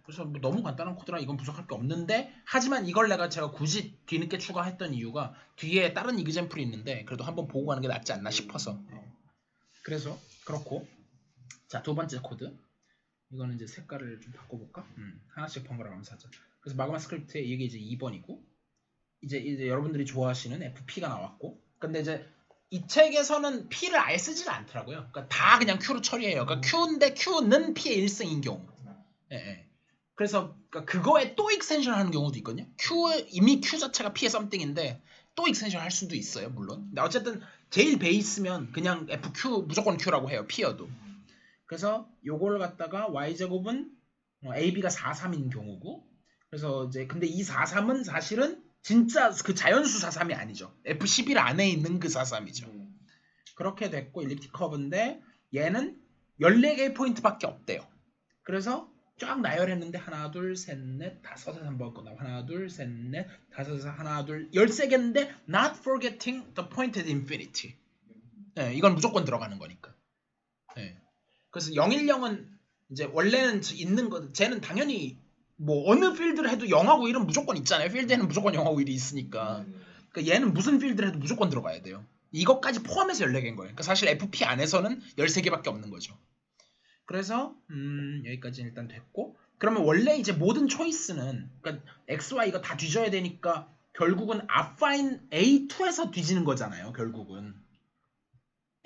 그래서 뭐 너무 간단한 코드라 이건 부족할 게 없는데 하지만 이걸 제가 굳이 뒤늦게 추가했던 이유가 뒤에 다른 이그젬플이 있는데 그래도 한번 보고 가는 게 낫지 않나 싶어서. 그래서 그렇고 자, 두 번째 코드 이거는 이제 색깔을 좀 바꿔볼까? 하나씩 번갈아 가면서 하자. 그래서 마그마 스크립트에 이게 이제 2번이고 이제 여러분들이 좋아하시는 FP가 나왔고 근데 이제 이 책에서는 P를 아예 쓰지는 않더라고요. 그러니까 다 그냥 Q로 처리해요. 그러니까 Q인데 Q는 P의 일승인 경우. 예. 그래서 그러니까 그거에 또 익스텐션 하는 경우도 있거든요. 이미 Q 자체가 P의 썸띵인데 또 익스텐션 할 수도 있어요. 물론. 근데 어쨌든 제일 베이스면 그냥 FQ 무조건 Q라고 해요. P여도. 그래서 요걸 갖다가 y제곱은 ab가 43인 경우고 그래서 이제 근데 이 43은 사실은 진짜 그 자연수 43이 아니죠. F11 안에 있는 그 43이죠. 그렇게 됐고 일리프틱 커브인데 얘는 14개의 포인트밖에 없대요. 그래서 쫙 나열했는데 하나 둘 셋 넷 다섯에서 한번 끝나 하나 둘 셋 넷 다섯에서 하나 둘 13개인데 not forgetting the point at infinity. 네, 이건 무조건 들어가는 거니까. 네. 그래서 010은 이제 원래는 있는 거 쟤는 당연히 뭐 어느 필드를 해도 0하고 1은 무조건 있잖아요. 필드에는 무조건 0하고 1이 있으니까. 그러니까 얘는 무슨 필드를 해도 무조건 들어가야 돼요. 이것까지 포함해서 14개인 거예요. 그러니까 사실 FP 안에서는 13개밖에 없는 거죠. 그래서 여기까지 일단 됐고 그러면 원래 이제 모든 초이스는 그러니까 X, Y 이거 다 뒤져야 되니까 결국은 affine A2에서 뒤지는 거잖아요. 결국은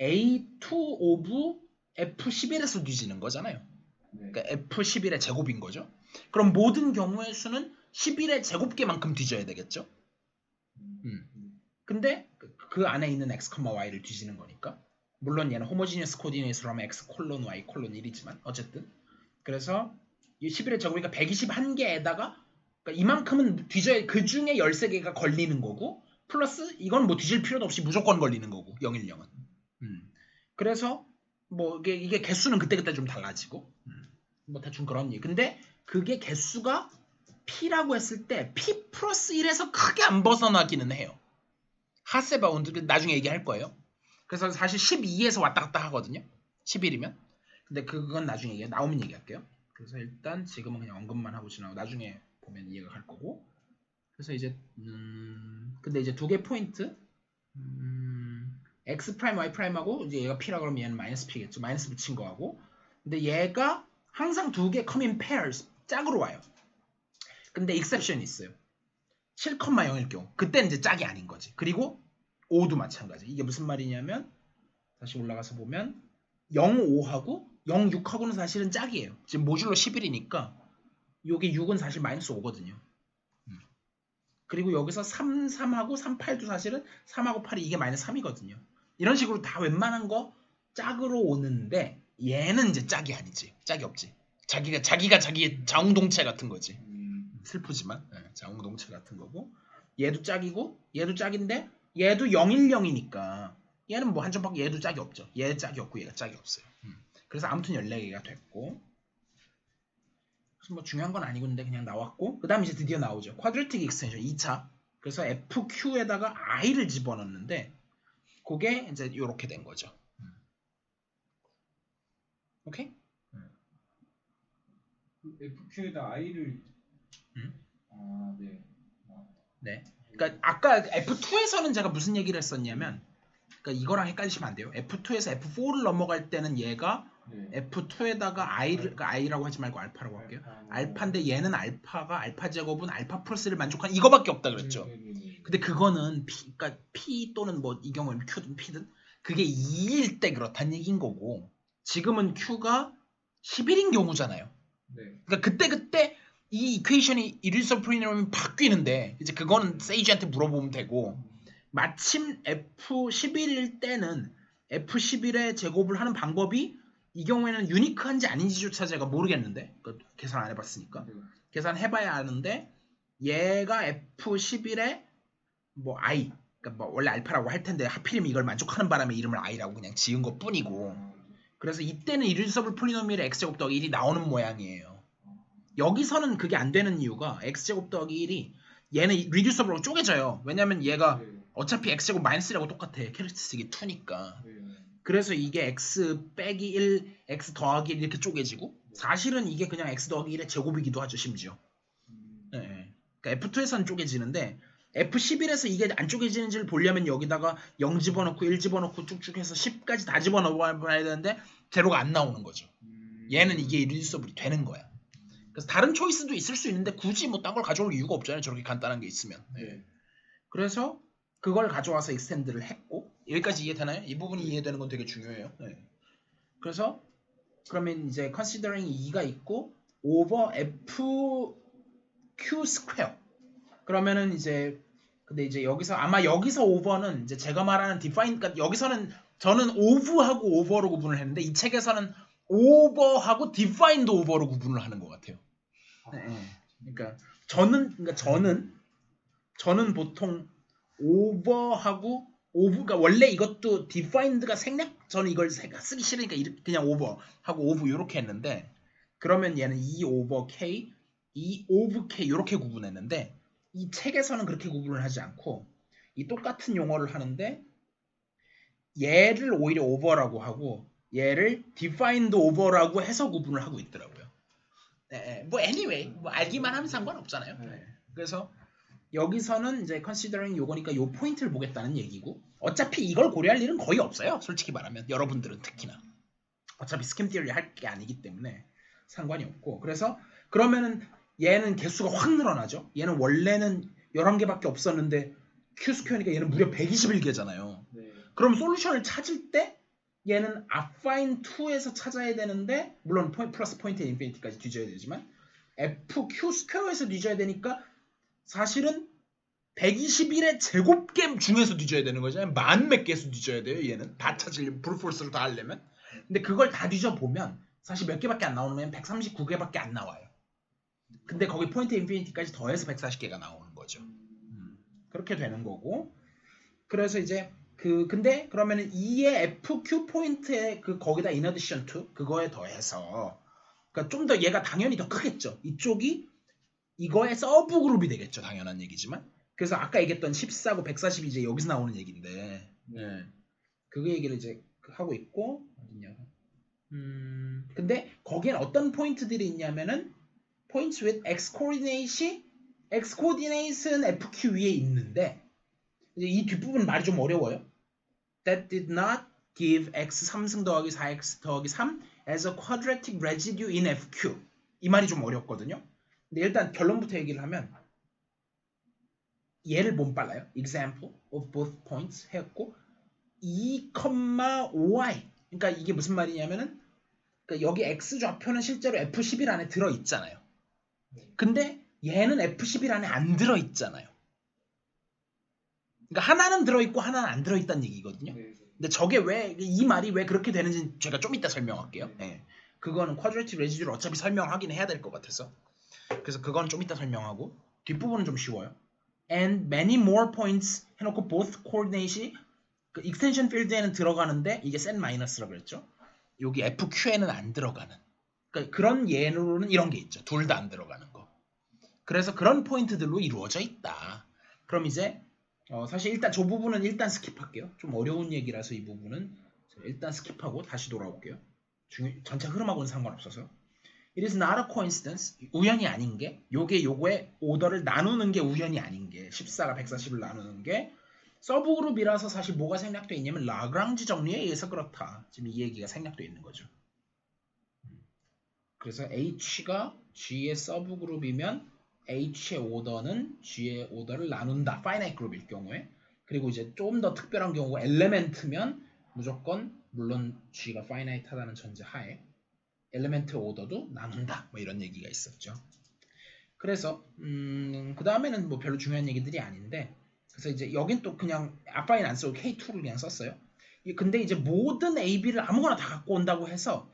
A2 오브 F11에서 뒤지는 거잖아요. 그러니까 F11의 제곱인 거죠. 그럼 모든 경우의 수는 11의 제곱계만큼 뒤져야 되겠죠. 근데 그 안에 있는 x, y를 뒤지는 거니까 물론 얘는 호모지니어스 코디네이트로 하면 x 콜론 y 콜론 1이지만 어쨌든 그래서 이 11의 제곱이니까 121개에다가 그러니까 이만큼은 뒤져야 그 중에 13개가 걸리는 거고 플러스 이건 뭐 뒤질 필요도 없이 무조건 걸리는 거고 010은 그래서 뭐 이게 개수는 그때그때 좀 달라지고 뭐 대충 그런 얘기. 근데 그게 개수가 P라고 했을 때 P 플러스 1에서 크게 안 벗어나기는 해요. 하세 바운드 나중에 얘기할 거예요. 그래서 사실 12에서 왔다 갔다 하거든요. 11이면. 근데 그건 나중에 나오면 얘기할게요. 그래서 일단 지금은 그냥 언급만 하고 지나고 나중에 보면 이해가 갈 거고. 그래서 이제 근데 이제 두 개 포인트 x 프라임 y 프라임하고 이제 얘가 P라 그러면 얘는 마이너스 P겠죠. 마이너스 붙인 거하고. 근데 얘가 항상 두 개 come in pairs 짝으로 와요. 근데 exception이 있어요. 7,0일 경우 그때는 이제 짝이 아닌 거지. 그리고 5도 마찬가지. 이게 무슨 말이냐면 다시 올라가서 보면 0,5하고 0,6하고는 사실은 짝이에요. 지금 모듈로 11이니까 요게 6은 사실 마이너스 5거든요. 그리고 여기서 3, 3하고 3, 8도 사실은 3하고 8이 이게 마이너스 3이거든요. 이런 식으로 다 웬만한 거 짝으로 오는데 얘는 이제 짝이 아니지. 짝이 없지. 자기가 자기의 자웅동체 같은 거지. 슬프지만 자웅동체 같은 거고 얘도 짝이고 얘도 짝인데 얘도 010이니까 얘는 뭐 한 점밖에 얘도 짝이 없죠. 얘 짝이 없고 얘가 짝이 없어요. 그래서 아무튼 14개가 됐고 그래서 뭐 중요한 건 아니고 근데 그냥 나왔고 그 다음 이제 드디어 나오죠. 쿼드래틱 익스텐션 2차 그래서 FQ에다가 I를 집어넣는데 그게 이제 이렇게 된 거죠. 오케이? FQ에다 I를 네. 그러니까 아까 F2에서는 제가 무슨 얘기를 했었냐면 그러니까 이거랑 헷갈리시면 안 돼요. F2에서 F4를 넘어갈 때는 얘가 F2에다가 I라고 하지 말고 알파라고 할게요. 알파인데 얘는 알파가 알파 제곱은 알파 플러스를 만족한 이거밖에 없다 그랬죠. 근데 그거는 그러니까 P 또는 뭐 이 경우에는 Q든 P든 그게 2일 때 그렇다는 얘기인 거고 지금은 Q가 11인 경우잖아요. 그러니까 그때 이 이퀘이션이 이리서 프리미엄이 바뀌는데 이제 그거는 세이지한테 물어보면 되고 마침 F11일 때는 F11의 제곱을 하는 방법이 이 경우에는 유니크한지 아닌지조차 제가 모르겠는데 계산 안 해봤으니까 계산해봐야 아는데 얘가 F11에 뭐 I 그러니까 뭐 원래 알파라고 할 텐데 하필이면 이걸 만족하는 바람에 이름을 I라고 그냥 지은 것 뿐이고 그래서 이때는 이리듀서블 폴리노미얼의 x제곱 더하기 1이 나오는 모양이에요. 여기서는 그게 안 되는 이유가 x제곱 더하기 1이 얘는 리듀서블로 쪼개져요. 왜냐면 얘가 어차피 x제곱 마이너스라고 똑같아. 캐릭터스틱이 2니까. 그래서 이게 x 빼기 1, x 더하기 1 이렇게 쪼개지고 사실은 이게 그냥 x 더하기 1의 제곱이기도 하죠. 심지어. 네. 그러니까 F2에서는 쪼개지는데 F11에서 이게 안 쪼개지는지를 보려면 여기다가 0 집어넣고 1 집어넣고 쭉쭉 해서 10까지 다 집어넣어야 되는데 제로가 안 나오는 거죠. 얘는 이게 리듀서블이 되는 거야. 그래서 다른 초이스도 있을 수 있는데 굳이 뭐 딴 걸 가져올 이유가 없잖아요. 저렇게 간단한 게 있으면. 네. 그래서 그걸 가져와서 익스텐드를 했고 여기까지 이해되나요? 이 부분이 이해되는 건 되게 중요해요. 네. 그래서 그러면 이제 considering 2가 있고 over fq 스퀘어 그러면은 이제 근데 이제 여기서 아마 여기서 over는 이제 제가 말하는 define 그러니까 여기서는 저는 over하고 over로 구분을 했는데 이 책에서는 over하고 defined over로 구분을 하는 것 같아요. 네. 그러니까 저는 보통 over하고 그러니까 원래 이것도 defined가 생략 저는 이걸 쓰기 싫으니까 그냥 over하고 over 이렇게 했는데 그러면 얘는 E over K, E of K 이렇게 구분했는데 이 책에서는 그렇게 구분을 하지 않고 이 똑같은 용어를 하는데 얘를 오히려 over라고 하고 얘를 defined over라고 해서 구분을 하고 있더라고요. 네, 뭐 anyway 뭐 알기만 하면 상관없잖아요. 네. 그래서 여기서는 이제 considering 요거니까 요 포인트를 보겠다는 얘기고 어차피 이걸 고려할 일은 거의 없어요. 솔직히 말하면 여러분들은 특히나 어차피 스kim theory 할 게 아니기 때문에 상관이 없고 그래서 그러면은 얘는 개수가 확 늘어나죠. 얘는 원래는 11개밖에 없었는데 Q 스퀘어니까 얘는 무려 121개잖아요. 네. 그럼 솔루션을 찾을 때 얘는 affine 2에서 찾아야 되는데 물론 플러스 포인트 인피니티까지 뒤져야 되지만 FQ 스퀘어에서 뒤져야 되니까 사실은 121의 제곱개 중에서 뒤져야 되는 거잖아요. 만 몇 개수 뒤져야 돼요. 얘는 다 찾으려면 브루포스를 다 하려면 근데 그걸 다 뒤져보면 사실 몇 개밖에 안 나오면 139개밖에 안 나와요. 근데 거기 포인트 인피니티까지 더해서 140개가 나오는 거죠. 그렇게 되는 거고 그래서 이제 근데 그러면은 2의 FQ 포인트에 거기다 in addition to 그거에 더해서 그러니까 좀 더 얘가 당연히 더 크겠죠. 이쪽이 이거의 서브 그룹이 되겠죠. 당연한 얘기지만 그래서 아까 얘기했던 14고 140이 이제 여기서 나오는 얘기인데 네. 그 얘기를 이제 하고 있고 어딨냐 근데 거기엔 어떤 포인트들이 있냐면은 points with x coordinate은 FQ 위에 있는데 이제 이 뒷부분 말이 좀 어려워요. That did not give x 3승 더하기 4x 더하기 3 as a quadratic residue in FQ. 이 말이 좀 어렵거든요. 근데 일단 결론부터 얘기를 하면 얘를 못 빨라요. Example of both points 했고 2,5i 그러니까 이게 무슨 말이냐면은 그러니까 여기 x 좌표는 실제로 F11 안에 들어있잖아요. 근데 얘는 F11 안에 안 들어있잖아요. 그러니까 하나는 들어있고 하나는 안 들어있다는 얘기거든요. 근데 저게 이 말이 왜 그렇게 되는지 제가 좀 이따 설명할게요. 네. 그거는 쿼드레틱 레지듀를 어차피 설명하긴 해야 될 것 같아서 그래서 그건 좀 이따 설명하고 뒷부분은 좀 쉬워요. And many more points 해놓고 both coordinate이 그 extension field에는 들어가는데 이게 set 마이너스라고 그랬죠. 여기 FQ에는 안 들어가는 그러니까 그런 예로는 이런 게 있죠. 둘 다 안 들어가는 거. 그래서 그런 포인트들로 이루어져 있다. 그럼 이제 사실 일단 저 부분은 일단 스킵할게요. 좀 어려운 얘기라서 이 부분은 일단 스킵하고 다시 돌아올게요. 전체 흐름하고는 상관없어서. It is not a coincidence. 우연이 아닌 게 요거의 오더를 나누는 게 우연이 아닌 게 14가 140을 나누는 게 서브그룹이라서 사실 뭐가 생략되어 있냐면 라그랑지 정리에 의해서 그렇다. 지금 이 얘기가 생략되어 있는 거죠. 그래서 H가 G의 서브그룹이면 H의 오더는 G의 오더를 나눈다. finite 그룹일 경우에. 그리고 이제 좀 더 특별한 경우가 엘레멘트면 무조건 물론 G가 finite하다는 전제 하에 엘레멘트 오더도 나눈다. 뭐 이런 얘기가 있었죠. 그래서 그 다음에는 뭐 별로 중요한 얘기들이 아닌데 그래서 이제 여긴 또 그냥 affine 안 쓰고 K2를 그냥 썼어요. 근데 이제 모든 AB를 아무거나 다 갖고 온다고 해서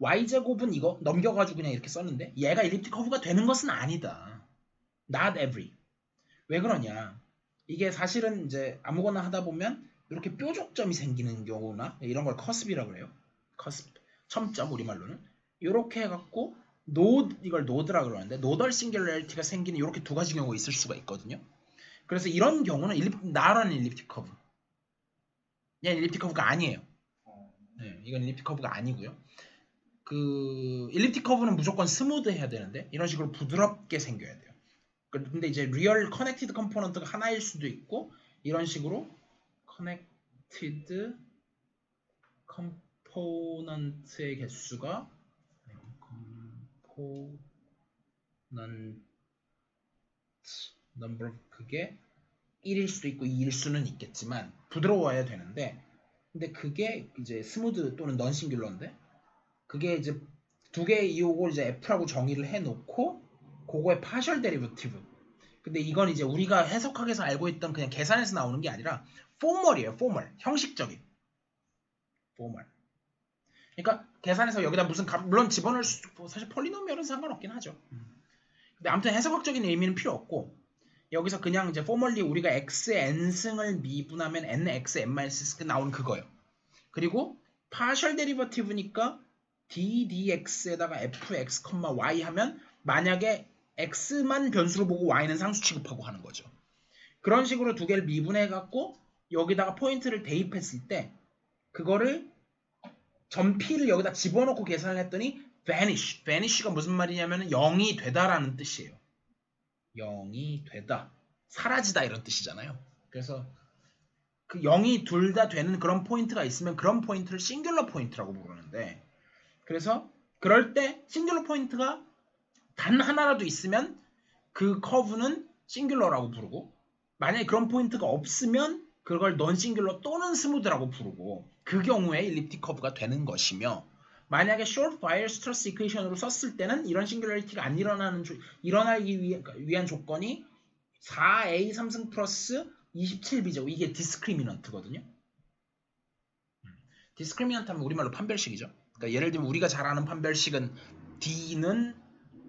y제곱은 이거 넘겨가지고 그냥 이렇게 썼는데 얘가 일립틱 커브가 되는 것은 아니다. Not every. 왜 그러냐? 이게 사실은 이제 아무거나 하다 보면 이렇게 뾰족점이 생기는 경우나 이런 걸 커스비라고 그래요. 커스비, 첨점 우리말로는 이렇게 해갖고 이걸 노드라 그러는데 노덜 싱귤러리티가 생기는 이렇게 두 가지 경우가 있을 수가 있거든요. 그래서 이런 경우는 나라는 일립틱 커브. 얘는 일립틱 커브가 아니에요. 네, 이건 일립틱 커브가 아니고요. 그 일립틱 커브는 무조건 스무드해야 되는데 이런 식으로 부드럽게 생겨야 돼요. 근데 이제 리얼 커넥티드 컴포넌트가 하나일 수도 있고 이런 식으로 커넥티드 컴포넌트의 개수가 넘버 그게 1일 수도 있고 2일 수는 있겠지만 부드러워야 되는데 근데 그게 이제 스무드 또는 넌 싱귤러인데 그게 이제 두 개의 이용을 이제 F라고 정의를 해놓고 그거의 파셜 데리버티브. 근데 이건 이제 우리가 해석학에서 알고 있던 그냥 계산에서 나오는 게 아니라 포멀이에요. 포멀. 형식적인. 포멀. 그러니까 계산에서 여기다 무슨 값 물론 집어넣을 수 있고 사실 폴리노미얼은 상관없긴 하죠. 근데 아무튼 해석학적인 의미는 필요 없고 여기서 그냥 이제 포멀리 우리가 x의 n승을 미분하면 nx n-x 나오는 그거예요. 그리고 파셜 데리버티브니까 ddx에다가 fx, y 하면 만약에 x만 변수로 보고 y는 상수 취급하고 하는 거죠. 그런 식으로 두 개를 미분해 갖고 여기다가 포인트를 대입했을 때 그거를 점 p를 여기다 집어넣고 계산을 했더니 vanish. vanish가 무슨 말이냐면 0이 되다라는 뜻이에요. 0이 되다. 사라지다 이런 뜻이잖아요. 그래서 그 0이 둘 다 되는 그런 포인트가 있으면 그런 포인트를 싱귤러 포인트라고 부르는데 그래서 그럴 때 싱귤러 포인트가 단 하나라도 있으면 그 커브는 싱귤러라고 부르고 만약에 그런 포인트가 없으면 그걸 넌 싱귤러 또는 스무드라고 부르고 그 경우에 일립틱 커브가 되는 것이며 만약에 short wire stress equation으로 썼을 때는 이런 싱귤러리티가 안 일어나기 위한 조건이 4a 3승 플러스 27b죠. 이게 디스크리미넌트거든요. 디스크리미넌트 하면 우리말로 판별식이죠. 그러니까 예를 들면 우리가 잘 아는 판별식은 d는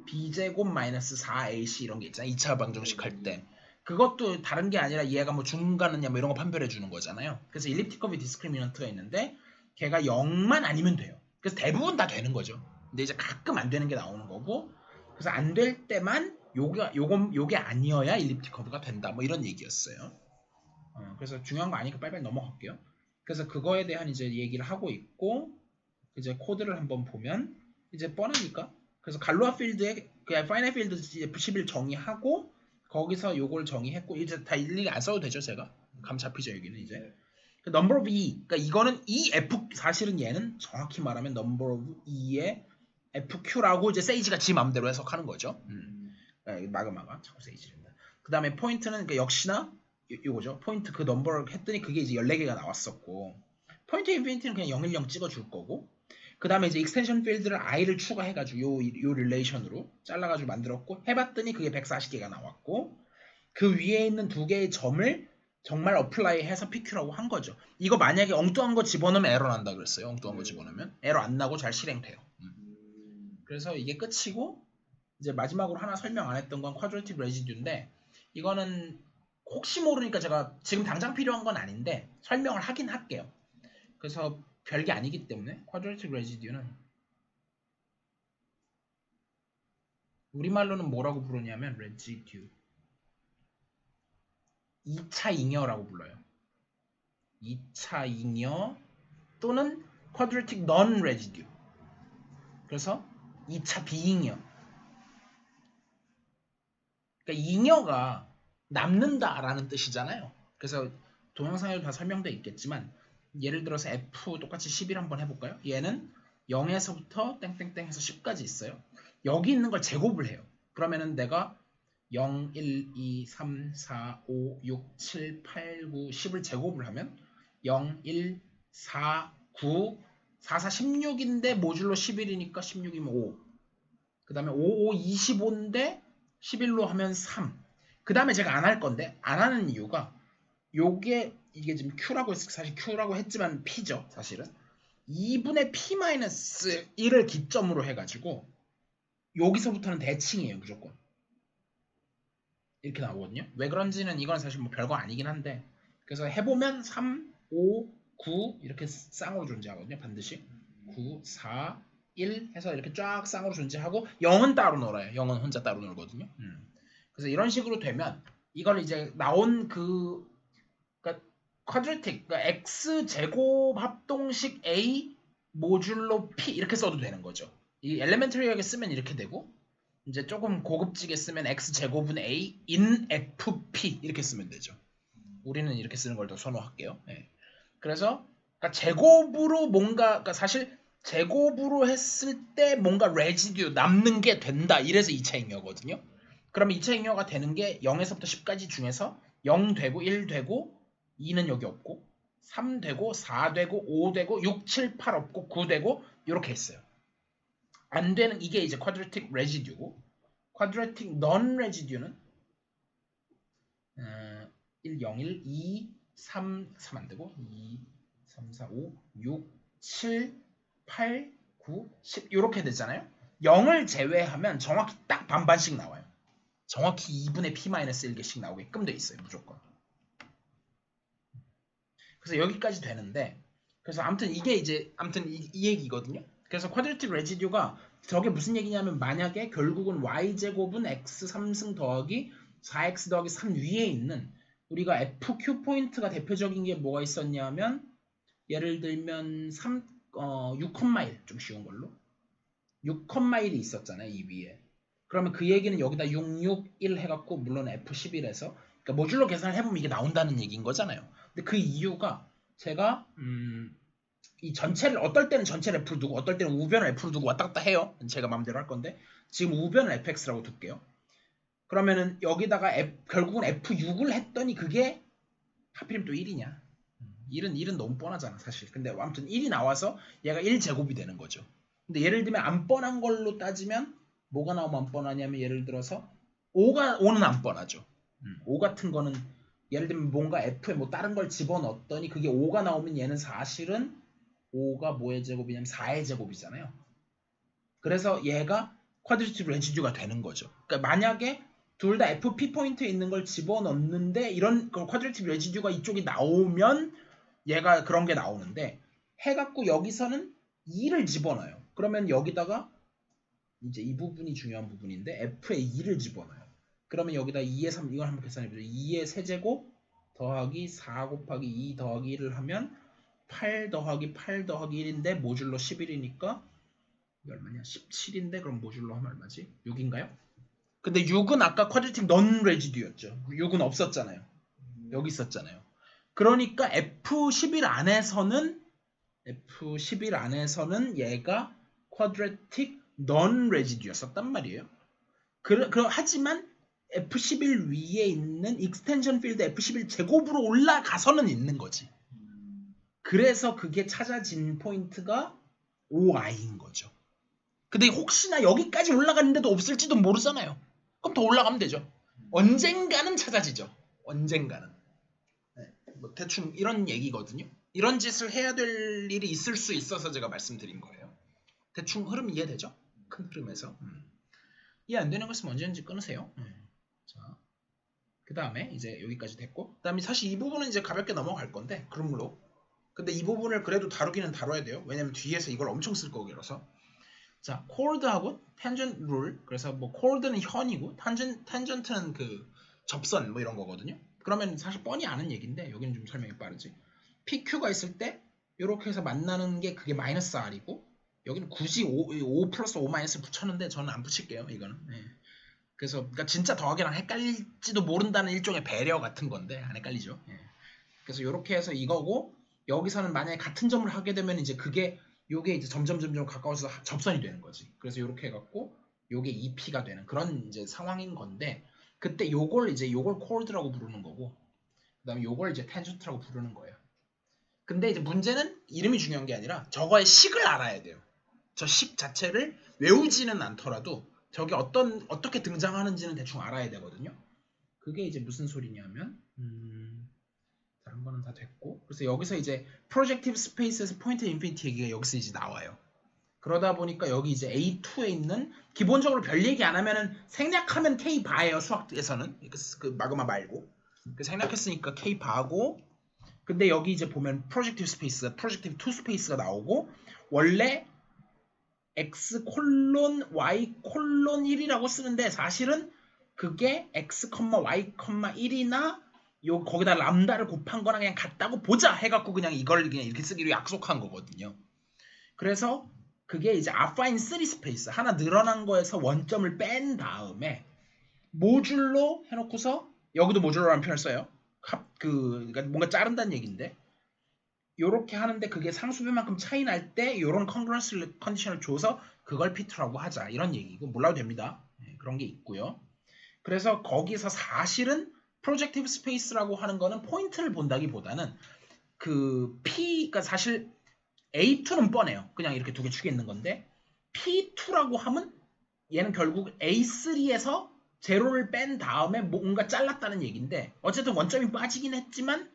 b제곱 마이너스 4ac 이런 게 있잖아요. 2차 방정식 할 때. 그것도 다른 게 아니라 얘가 뭐 중간이냐 뭐 이런 거 판별해 주는 거잖아요. 그래서 일립틱 커브 디스크리미넌트가 있는데 걔가 0만 아니면 돼요. 그래서 대부분 다 되는 거죠. 근데 이제 가끔 안 되는 게 나오는 거고 그래서 안 될 때만 요게 아니어야 일립틱 커브가 된다. 뭐 이런 얘기였어요. 그래서 중요한 거 아니니까 빨리빨리 넘어갈게요. 그래서 그거에 대한 이제 얘기를 하고 있고 이제 코드를 한번 보면 이제 뻔하니까 그래서 갈로아 필드에 그 파이널 필드 F11 정의하고 거기서 요걸 정의했고 이제 다 일일이 안 써도 되죠 제가 감 잡히죠 여기는 이제 그 number of e 그러니까 이거는 이 f 사실은 얘는 정확히 말하면 number of e의 fq라고 이제 세이지가 지 마음대로 해석하는 거죠. 마그마가 자꾸 세이지입니다. 그 다음에 포인트는 그러니까 역시나 요거죠. 포인트 그 넘버를 했더니 그게 이제 14개가 나왔었고 포인트 인피니티는 그냥 010 찍어줄 거고 그 다음에 이제 익스텐션 필드를 i를 추가해가지고 요 릴레이션으로 잘라가지고 만들었고 해봤더니 그게 140개가 나왔고 그 위에 있는 두 개의 점을 정말 어플라이 해서 PQ라고 한 거죠. 이거 만약에 엉뚱한 거 집어넣으면 에러 난다 그랬어요. 엉뚱한 거 집어넣으면 에러 안 나고 잘 실행돼요. 그래서 이게 끝이고 이제 마지막으로 하나 설명 안 했던 건 쿼드래틱 레지듀인데 이거는 혹시 모르니까 제가 지금 당장 필요한 건 아닌데 설명을 하긴 할게요. 그래서 별게 아니기 때문에 쿼드래틱 레지듀는 우리말로는 뭐라고 부르냐면 레지듀 2차 잉여라고 불러요. 2차 잉여 또는 쿼드래틱 넌 레지듀 그래서 2차 비잉여 그러니까 잉여가 남는다라는 뜻이잖아요. 그래서 동영상에도 다 설명되어 있겠지만 예를 들어서 F 똑같이 11 한번 해볼까요? 얘는 0에서부터 땡땡땡 해서 10까지 있어요. 여기 있는 걸 제곱을 해요. 그러면은 내가 0, 1, 2, 3, 4, 5, 6, 7, 8, 9, 10을 제곱을 하면 0, 1, 4, 9, 4, 4, 16인데 모듈로 11이니까 16이면 5. 그 다음에 5, 5, 25인데 11로 하면 3. 그 다음에 제가 안 할 건데 안 하는 이유가 이게 지금 Q라고 사실 Q라고 했지만 P죠 사실은. 2분의 p-1을 기점으로 해가지고 여기서부터는 대칭이에요 무조건. 이렇게 나오거든요. 왜 그런지는 이건 사실 뭐 별거 아니긴 한데 그래서 해보면 3, 5, 9 이렇게 쌍으로 존재하거든요. 반드시 9, 4, 1 해서 이렇게 쫙 쌍으로 존재하고 0은 따로 놀아요. 0은 혼자 따로 놀거든요. 그래서 이런 식으로 되면 이걸 이제 나온 그러니까 쿼드레틱, 그러니까 x 제곱 합동식 a 모듈로 p 이렇게 써도 되는 거죠. 이 엘레멘터리하게 쓰면 이렇게 되고 이제 조금 고급지게 쓰면 x 제곱은 a in fp 이렇게 쓰면 되죠. 우리는 이렇게 쓰는 걸 더 선호할게요. 네. 그래서 그러니까 제곱으로 뭔가 그러니까 사실 제곱으로 했을 때 뭔가 레지듀 남는 게 된다. 이래서 2차 잉여거든요. 그러면 2차 잉여가 되는 게 0에서부터 10까지 중에서 0 되고 1 되고 2는 여기 없고 3 되고 4 되고 5 되고 6, 7, 8 없고 9 되고 이렇게 했어요. 안 되는 이게 이제 쿼드레틱 레지듀고 쿼드레틱 넌 레지듀는 1, 0, 1, 2, 3, 3 안 되고 2, 3, 4, 5, 6, 7, 8, 9, 10 이렇게 되잖아요. 0을 제외하면 정확히 딱 반반씩 나와요. 정확히 2분의 p-1개씩 나오게끔 돼 있어요. 무조건. 그래서 여기까지 되는데 그래서 아무튼 이게 이제 아무튼 이 얘기거든요. 그래서 쿼드레틱 레지듀가 저게 무슨 얘기냐면 만약에 결국은 y제곱은 x 3승 더하기 4x 더하기 3 위에 있는 우리가 fq 포인트가 대표적인 게 뭐가 있었냐면 예를 들면 6,1 좀 쉬운 걸로 6,1이 있었잖아요. 이 위에. 그러면 그 얘기는 여기다 6, 6, 1 해갖고 물론 f11에서 그러니까 모듈로 계산을 해보면 이게 나온다는 얘기인 거잖아요. 근데 그 이유가 제가 이 전체를 어떨 때는 전체를 f로 두고 어떨 때는 우변을 f로 두고 왔다 갔다 해요. 제가 마음대로 할 건데 지금 우변을 fx라고 둘게요. 그러면은 여기다가 결국은 f6을 했더니 그게 하필이면 또 1이냐. 1은 너무 뻔하잖아 사실. 근데 아무튼 1이 나와서 얘가 1제곱이 되는 거죠. 근데 예를 들면 안 뻔한 걸로 따지면 뭐가 나오면 안 뻔하냐면 예를 들어서 5는 안 뻔하죠. 5 같은 거는 예를 들면 뭔가 f에 뭐 다른 걸 집어넣었더니 그게 5가 나오면 얘는 사실은 5가 뭐의 제곱이냐면 4의 제곱이잖아요. 그래서 얘가 쿼드레틱 레지듀가 되는 거죠. 그러니까 만약에 둘 다 fp 포인트에 있는 걸 집어넣는데 이런 쿼드레틱 레지듀가 이쪽이 나오면 얘가 그런 게 나오는데 해갖고 여기서는 2를 집어넣어요. 그러면 여기다가 이제 이 부분이 중요한 부분인데 f에 2를 집어넣어요. 그러면 여기다 2의 3 이걸 한번 계산해보죠. 2의 세제곱 더하기 4 곱하기 2 더하기 1을 하면 8 더하기 8 더하기 1인데 모듈로 11이니까 이게 얼마냐? 17인데 그럼 모듈로 하면 얼마지? 6인가요? 근데 6은 아까 쿼드레틱 넌 레지듀였죠. 6은 없었잖아요. 여기 있었잖아요. 그러니까 F11 안에서는 얘가 쿼드레틱 넌 레지듀였었단 말이에요. 하지만 F11 위에 있는 익스텐션 필드 F11 제곱으로 올라가서는 있는 거지. 그래서 그게 찾아진 포인트가 OI인 거죠. 근데 혹시나 여기까지 올라갔는데도 없을지도 모르잖아요. 그럼 더 올라가면 되죠. 언젠가는 찾아지죠. 언젠가는. 네, 뭐 대충 이런 얘기거든요. 이런 짓을 해야 될 일이 있을 수 있어서 제가 말씀드린 거예요. 대충 흐름 이해되죠? 큰 흐름에서. 이해 안 되는 것은 언제든지 끊으세요. 자, 그 다음에 이제 여기까지 됐고 그 다음에 사실 이 부분은 이제 가볍게 넘어갈 건데 그럼로 근데 이 부분을 그래도 다루기는 다뤄야 돼요. 왜냐면 뒤에서 이걸 엄청 쓸 거라서. 자, 코드하고 텐전트 룰. 그래서 뭐 코드는 현이고 텐전트는 그 접선 뭐 이런 거거든요. 그러면 사실 뻔히 아는 얘기인데 여기는 좀 설명이 빠르지. PQ가 있을 때 이렇게 해서 만나는 게 그게 마이너스 R이고 여기는 굳이 5 플러스 5 마이너스 붙였는데 저는 안 붙일게요. 이거는. 네. 그래서 그러니까 진짜 더하기랑 헷갈릴지도 모른다는 일종의 배려 같은 건데 안 헷갈리죠. 네. 그래서 이렇게 해서 이거고 여기서는 만약에 같은 점을 하게 되면 이제 요게 이제 점점 가까워서 접선이 되는 거지. 그래서 이렇게 해갖고 요게 EP가 되는 그런 이제 상황인 건데 그때 요걸 코드라고 부르는 거고 그다음에 요걸 이제 텐전트라고 부르는 거예요. 근데 이제 문제는 이름이 중요한 게 아니라 저거의 식을 알아야 돼요. 저 식 자체를 외우지는 않더라도 저게 어떻게 등장하는지는 대충 알아야 되거든요. 그게 이제 무슨 소리냐면 다른 거는 다 됐고 그래서 여기서 이제 프로젝티브 스페이스에서 포인트 인피니티 얘기가 여기서 이제 나와요. 그러다 보니까 여기 이제 A2에 있는 기본적으로 별 얘기 안 하면은 생략하면 K 바예요 수학에서는 그 마그마 말고 그 생략했으니까 K 바고 근데 여기 이제 보면 프로젝티브 스페이스가 프로젝티브 2 스페이스가 나오고 원래 x 콜론 y 콜론 1이라고 쓰는데 사실은 그게 x, y, 1이나 요 거기다 람다를 곱한 거랑 그냥 같다고 보자 해갖고 그냥 이걸 그냥 이렇게 쓰기로 약속한 거거든요. 그래서 그게 이제 아파인 3 스페이스 하나 늘어난 거에서 원점을 뺀 다음에 모듈로 해놓고서 여기도 모듈로라는 표현을 써요. 그러니까 뭔가 자른다는 얘기인데 요렇게 하는데 그게 상수배만큼 차이 날 때 요런 컨그런스 컨디션을 줘서 그걸 P2라고 하자 이런 얘기고 몰라도 됩니다. 네, 그런 게 있고요. 그래서 거기서 사실은 프로젝티브 스페이스라고 하는 거는 포인트를 본다기보다는 그 P가 사실 A2는 뻔해요. 그냥 이렇게 두 개 축에 있는 건데 P2라고 하면 얘는 결국 A3에서 제로를 뺀 다음에 뭔가 잘랐다는 얘기인데 어쨌든 원점이 빠지긴 했지만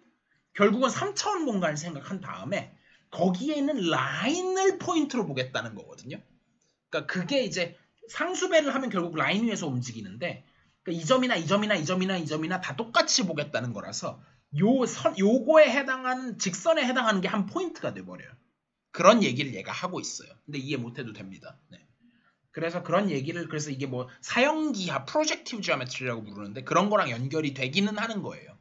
결국은 3차원 공간을 생각한 다음에 거기에 있는 라인을 포인트로 보겠다는 거거든요. 그러니까 그게 이제 상수배를 하면 결국 라인 위에서 움직이는데 그러니까 이 점이나 이 점이나 이 점이나 이 점이나 다 똑같이 보겠다는 거라서 요거에 해당하는 직선에 해당하는 게 한 포인트가 돼버려요. 그런 얘기를 얘가 하고 있어요. 근데 이해 못해도 됩니다. 네. 그래서 그런 얘기를 그래서 이게 뭐 사형기하 프로젝티브 지오메트리라고 부르는데 그런 거랑 연결이 되기는 하는 거예요.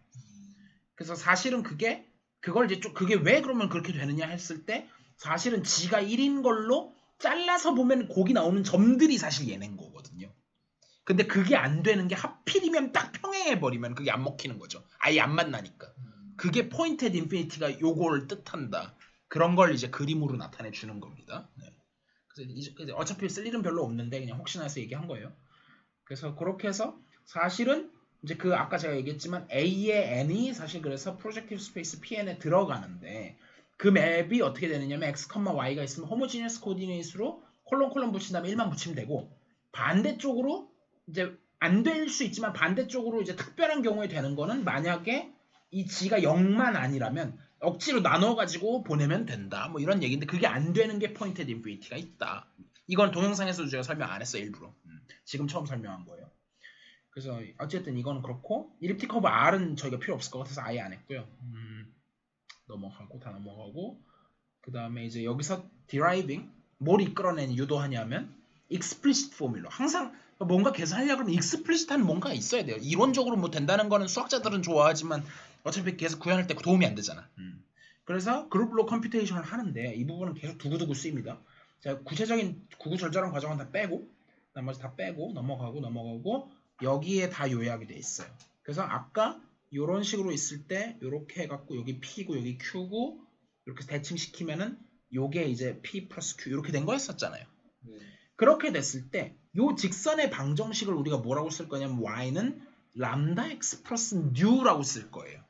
그래서 사실은 그걸 이제 그게 왜 그러면 그렇게 되느냐 했을 때 사실은 G가 1인 걸로 잘라서 보면 거기 나오는 점들이 사실 얘는 거거든요. 근데 그게 안 되는 게 하필이면 딱 평행해버리면 그게 안 먹히는 거죠. 아예 안 만나니까. 그게 포인트 앳 인피니티가 요걸 뜻한다. 그런 걸 이제 그림으로 나타내 주는 겁니다. 네. 그래서 어차피 쓸 일은 별로 없는데 그냥 혹시나 해서 얘기한 거예요. 그래서 그렇게 해서 사실은 이제 그 아까 제가 얘기했지만 A의 N이 사실 그래서 프로젝티브 스페이스 PN에 들어가는데 그 맵이 어떻게 되느냐면 X, Y가 있으면 호모지니어스 코디네이트로 콜론 붙인 다음에 1만 붙이면 되고 반대쪽으로 이제 안 될 수 있지만 반대쪽으로 이제 특별한 경우에 되는 거는 만약에 이 G가 0만 아니라면 억지로 나눠가지고 보내면 된다. 뭐 이런 얘기인데 그게 안 되는 게 포인트 앳 인피니티가 있다. 이건 동영상에서도 제가 설명 안 했어요. 일부러. 지금 처음 설명한 거예요. 그래서 어쨌든 이건 그렇고 일립틱 커브 R은 저희가 필요 없을 것 같아서 아예 안 했고요. 넘어가고 다 넘어가고 그 다음에 이제 여기서 deriving 뭘 이끌어내는 유도하냐면 explicit formula 항상 뭔가 계산하려고 하면 explicit한 뭔가 있어야 돼요. 이론적으로 뭐 된다는 거는 수학자들은 좋아하지만 어차피 계속 구현할 때 도움이 안 되잖아. 그래서 그룹로 컴퓨테이션을 하는데 이 부분은 계속 두고두고 쓰입니다. 자, 구체적인 구구절절한 과정은 다 빼고 나머지 다 빼고 넘어가고 여기에 다 요약이 돼 있어요. 그래서 아까 이런 식으로 있을 때 이렇게 해갖고 여기 P고 여기 Q고 이렇게 대칭시키면은 요게 이제 P 플러스 Q 이렇게 된 거였었잖아요. 그렇게 됐을 때 요 직선의 방정식을 우리가 뭐라고 쓸 거냐면 Y는 람다 X 플러스 New라고 쓸 거예요.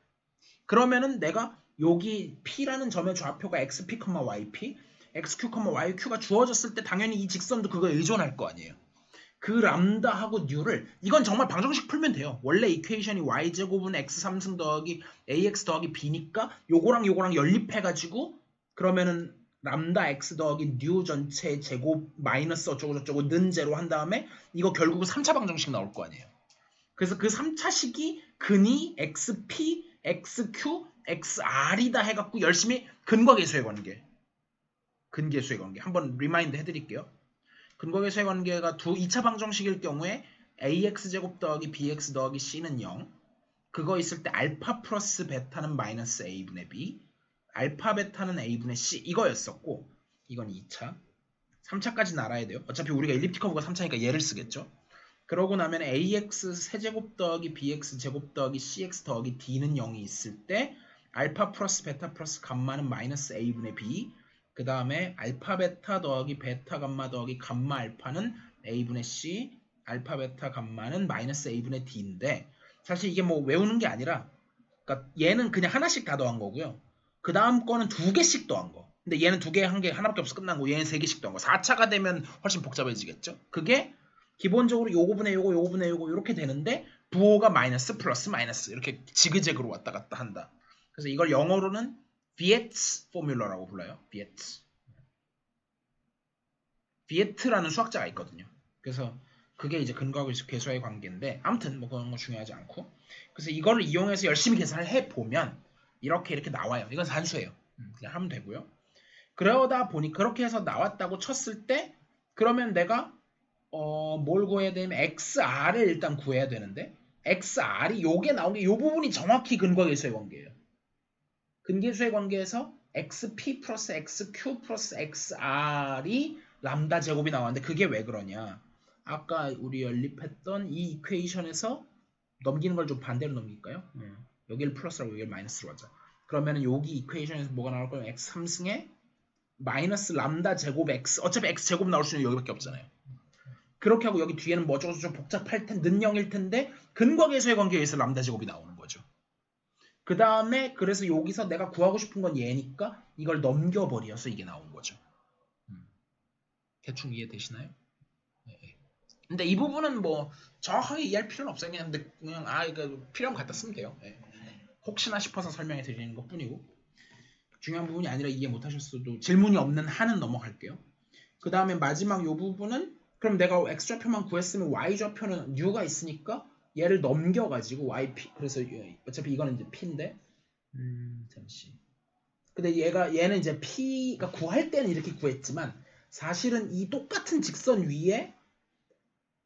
그러면은 내가 여기 P라는 점의 좌표가 XP, YP, XQ, YQ가 주어졌을 때 당연히 이 직선도 그거에 의존할 거 아니에요. 그 람다하고 뉴를 이건 정말 방정식 풀면 돼요. 원래 이퀘이션이 y제곱은 x3승 더하기 ax 더하기 b니까 요거랑 연립해가지고 그러면은 람다 x 더하기 뉴 전체 제곱 마이너스 어쩌고저쩌고 는 제로 한 다음에 이거 결국은 3차 방정식 나올 거 아니에요. 그래서 그 3차식이 근이 xp, xq, xr이다 해갖고 열심히 근과계수의 관계 근계수의 관계 한번 리마인드 해드릴게요. 근거계수의 관계가 2차 방정식일 경우에 ax제곱 더하기 bx 더하기 c는 0 그거 있을 때 알파 플러스 베타는 마이너스 a분의 b 알파 베타는 a분의 c 이거였었고 이건 2차 3차까지는 알아야 돼요. 어차피 우리가 일립틱 커브가 3차니까 얘를 쓰겠죠. 그러고 나면 ax 세제곱 더하기 bx 제곱 더하기 cx 더하기 d는 0이 있을 때 알파 플러스 베타 플러스 감마는 마이너스 a분의 b 그 다음에 알파 베타 더하기 베타 감마 더하기 감마 알파는 a분의 c 알파 베타 감마는 마이너스 a분의 d인데 사실 이게 뭐 외우는 게 아니라 그러니까 얘는 그냥 하나씩 다 더한 거고요. 그 다음 거는 2개씩 더한 거. 근데 얘는 2개 한 개 하나밖에 없어 끝난 거. 얘는 3개씩 더한 거. 4차가 되면 훨씬 복잡해지겠죠. 그게 기본적으로 요거분의 요거분의 요거 이렇게 되는데 부호가 마이너스 플러스 마이너스 이렇게 지그재그로 왔다 갔다 한다. 그래서 이걸 영어로는 비에츠 포뮬러라고 불러요. 비에트라는 수학자가 있거든요. 그래서 그게 이제 근거하고 계수와의 관계인데 아무튼 뭐 그런 거 중요하지 않고 그래서 이거를 이용해서 열심히 계산을 해보면 이렇게 나와요. 이건 산수예요. 그냥 하면 되고요. 그러다 보니 그렇게 해서 나왔다고 쳤을 때 그러면 내가 뭘 구해야 되냐면 XR을 일단 구해야 되는데 XR이 요게 나온 게 요 부분이 정확히 근거계수의 관계예요. 근계수의 관계에서 XP 플러스 XQ 플러스 XR이 람다 제곱이 나왔는데 그게 왜 그러냐. 아까 우리 연립했던 이 이퀘이션에서 넘기는 걸 좀 반대로 넘길까요? 여기를 플러스라고 여기를 마이너스로 하자. 그러면 여기 이퀘이션에서 뭐가 나올 거예요? x 3승에 마이너스 람다 제곱 x 어차피 x 제곱 나올 수 있는 여기밖에 없잖아요. 그렇게 하고 여기 뒤에는 뭐 어쩌고 좀 복잡할 텐데 는영일 텐데 근과계수의 관계에 의해서 람다 제곱이 나오는 거죠. 그 다음에 그래서 여기서 내가 구하고 싶은 건 얘니까 이걸 넘겨버려서 이게 나온 거죠. 대충 이해되시나요? 네. 근데 이 부분은 뭐 정확하게 이해할 필요는 없어요. 그냥 이거 필요하면 갖다 쓰면 돼요. 네. 혹시나 싶어서 설명해 드리는 것 뿐이고 중요한 부분이 아니라 이해 못하셨어도 질문이 없는 한은 넘어갈게요. 그 다음에 마지막 요 부분은 그럼 내가 x좌표만 구했으면 y좌표는 u가 있으니까 얘를 넘겨가지고 yp 그래서 어차피 이거는 이제 p인데 잠시 근데 얘는 이제 p가 구할 때는 이렇게 구했지만 사실은 이 똑같은 직선 위에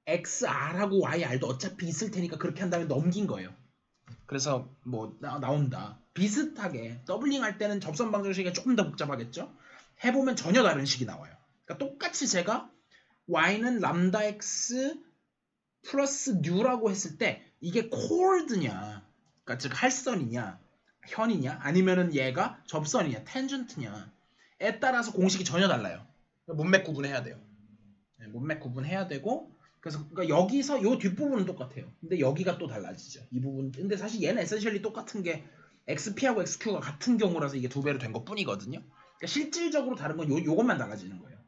xr하고 yr도 어차피 있을 테니까 그렇게 한 다음에 넘긴 거예요. 그래서 뭐 나온다. 비슷하게 더블링 할 때는 접선 방정식이 조금 더 복잡하겠죠. 해보면 전혀 다른 식이 나와요. 그러니까 똑같이 제가 y는 람다 x 플러스 뉴라고 했을 때 이게 코드냐 그러니까 즉 할선이냐 현이냐 아니면은 얘가 접선이냐 텐전트냐에 따라서 공식이 전혀 달라요. 문맥 구분해야 돼요. 문맥 구분해야 되고 그래서 그러니까 여기서 요 뒷부분은 똑같아요. 근데 여기가 또 달라지죠. 이 부분. 근데 사실 얘는 에센셜리 똑같은 게 XP하고 XQ가 같은 경우라서 이게 두 배로 된 것 뿐이거든요. 그러니까 실질적으로 다른 건 요것만 달라지는 거예요.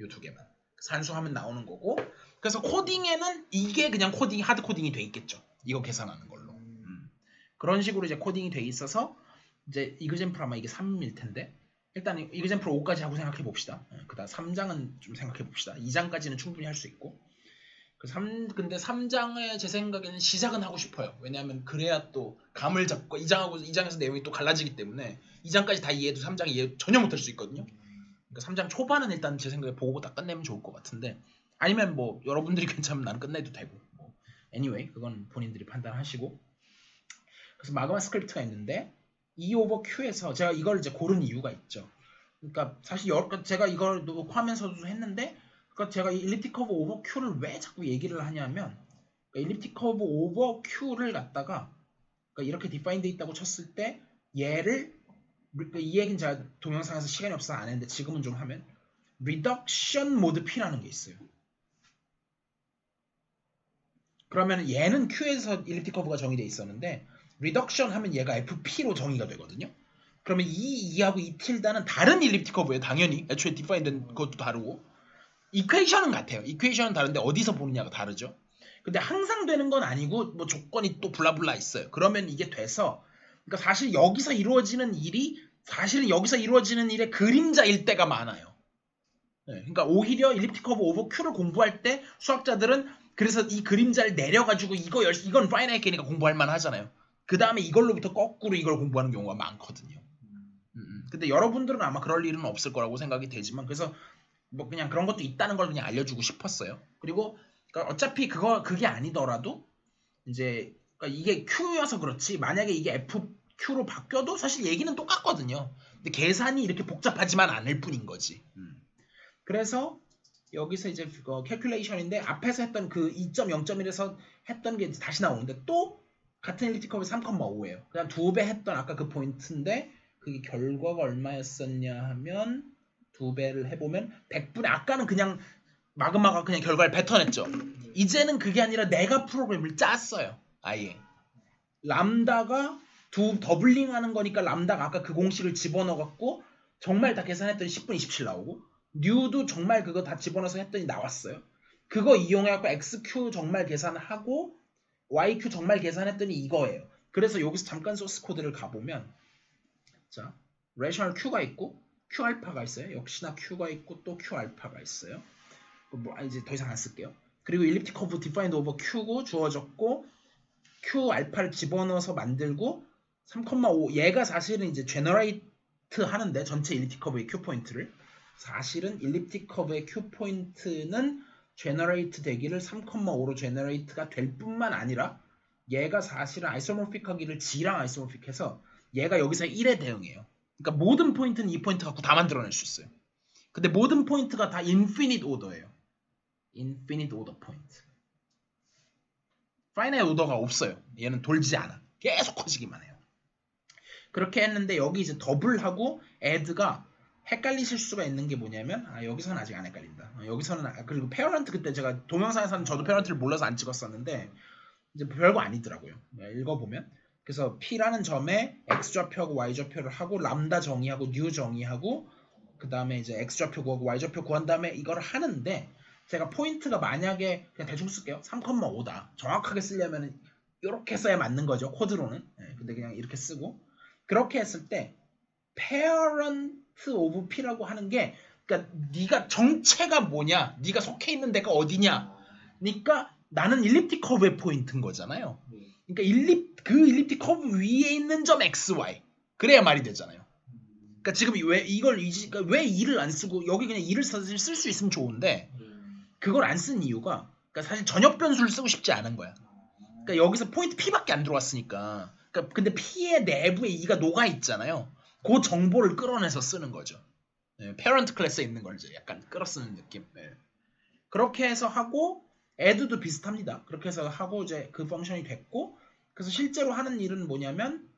요 두 개만. 산수하면 나오는 거고. 그래서 코딩에는 이게 그냥 하드 코딩이 돼 있겠죠. 이거 계산하는 걸로. 그런 식으로 이제 코딩이 돼 있어서 이제 이그젠플 아마 이게 3일 텐데 일단 이그젠플 5까지 하고 생각해 봅시다. 그다음 3장은 좀 생각해 봅시다. 2장까지는 충분히 할 수 있고. 근데 3장에 제 생각에는 시작은 하고 싶어요. 왜냐하면 그래야 또 감을 잡고 2장에서 내용이 또 갈라지기 때문에 2장까지 다 이해해도 3장 이해 전혀 못할 수 있거든요. 그러니까 3장 초반은 일단 제 생각에 보고 다 끝내면 좋을 것 같은데 아니면 뭐 여러분들이 괜찮으면 나는 끝내도 되고 뭐 anyway 그건 본인들이 판단하시고 그래서 마그마 스크립트가 있는데 E over Q에서 제가 이걸 이제 고른 이유가 있죠. 그러니까 사실 제가 이걸 녹화하면서도 했는데 그러니까 제가 이 일리프틱 커브 오버 Q를 왜 자꾸 얘기를 하냐면 그러니까 일리프틱 커브 오버 Q를 갖다가 그러니까 이렇게 디파인돼 있다고 쳤을 때 얘를 그러니까 이 얘기는 제가 동영상에서 시간이 없어서 안 했는데 지금은 좀 하면 리덕션 모드 P라는 게 있어요. 그러면 얘는 Q에서 일리프틱 커브가 정의돼 있었는데 리덕션 하면 얘가 FP로 정의가 되거든요. 그러면 이 2하고 이 틸다는 다른 일리프틱 커브예요. 당연히 애초에 디파인된 것도 다르고 이퀘이션은 같아요. 이퀘이션은 다른데 어디서 보느냐가 다르죠. 근데 항상 되는 건 아니고 뭐 조건이 또 블라블라 있어요. 그러면 이게 돼서 그러니까 사실 여기서 이루어지는 일이 사실은 여기서 이루어지는 일의 그림자일 때가 많아요. 네, 그러니까 오히려 일리프틱 커브 오버 Q를 공부할 때 수학자들은 그래서 이 그림자를 내려가지고 이건 파이나이트 게니까 공부할 만하잖아요. 그 다음에 이걸로부터 거꾸로 이걸 공부하는 경우가 많거든요. 근데 여러분들은 아마 그럴 일은 없을 거라고 생각이 되지만 그래서 뭐 그냥 그런 것도 있다는 걸 그냥 알려주고 싶었어요. 그리고 그러니까 어차피 그게 아니더라도 이제 그러니까 이게 Q여서 그렇지 만약에 이게 FQ로 바뀌어도 사실 얘기는 똑같거든요. 근데 계산이 이렇게 복잡하지만 않을 뿐인 거지. 그래서 여기서 이제 캘큘레이션인데 앞에서 했던 그 2.0.1에서 했던 게 다시 나오는데 또 같은 일리프틱 커브 3,5예요. 그냥 2배 했던 아까 그 포인트인데 그게 결과가 얼마였었냐 하면 2배를 해보면 100분의 아까는 그냥 마그마가 그냥 결과를 뱉어냈죠. 이제는 그게 아니라 내가 프로그램을 짰어요. 아예 람다가 더블링 하는 거니까 람다가 아까 그 공식을 집어넣어갖고 정말 다 계산했더니 10분 27 나오고 뉴도 정말 그거 다 집어넣어서 했더니 나왔어요. 그거 이용해갖고 XQ 정말 계산하고 YQ 정말 계산했더니 이거예요. 그래서 여기서 잠깐 소스 코드를 가보면 자, rational q가 있고 q 알파가 있어요. 역시나 q가 있고 또 q 알파가 있어요. 뭐 이제 더 이상 안 쓸게요. 그리고 일리프틱 커브 defined over q고 주어졌고 q 알파를 집어넣어서 만들고 3,5 얘가 사실은 이제 generate 하는데 전체 일리프틱 커브의 q 포인트를 사실은 일리프틱 커브의 q 포인트는 generate 되기를 3,5로 generate가 될 뿐만 아니라 얘가 사실은 아이소모픽하기를 G랑 아이소모픽해서 얘가 여기서 1에 대응해요. 그러니까 모든 포인트는 이 포인트 갖고 다 만들어낼 수 있어요. 근데 모든 포인트가 다 infinite order예요. infinite order 포인트. finite order가 없어요. 얘는 돌지 않아. 계속 커지기만 해요. 그렇게 했는데 여기 이제 더블하고 add가 헷갈리실 수가 있는 게 뭐냐면 여기서는 아직 안 헷갈린다. 여기서는 그리고 페어런트 그때 제가 동영상에서는 저도 페어런트를 몰라서 안 찍었었는데 이제 별거 아니더라고요. 읽어보면 그래서 P라는 점에 X좌표하고 Y좌표를 하고 람다 정의하고 뉴 정의하고 그 다음에 이제 X좌표 구하고 Y좌표 구한 다음에 이걸 하는데 제가 포인트가 만약에 그냥 대충 쓸게요. 3,5다. 정확하게 쓰려면 이렇게 써야 맞는 거죠. 코드로는. 근데 그냥 이렇게 쓰고 그렇게 했을 때 parent of P라고 하는 게 그러니까 네가 정체가 뭐냐, 네가 속해 있는 데가 어디냐, 그러니까 나는 일립틱 커브의 포인트인 거잖아요. 그러니까 그 일립틱 커브 위에 있는 점 XY 그래야 말이 되잖아요. 그러니까 지금 왜 그러니까 왜 2를 안 쓰고 여기 그냥 2를 사실 쓸 수 있으면 좋은데 그걸 안 쓴 이유가 그러니까 사실 전역 변수를 쓰고 싶지 않은 거야. 그러니까 여기서 포인트 P밖에 안 들어왔으니까. 그러니까 근데 P의 내부에 2가 녹아 있잖아요. 그 정보를 끌어내서 쓰는 거죠. 페런트 클래스에 있는 걸 이제 약간 끌어쓰는 느낌. 그렇게 해서 하고 add도 비슷합니다. 그렇게 해서 하고 이제 그 펑션이 됐고 그래서 실제로 하는 일은 뭐냐면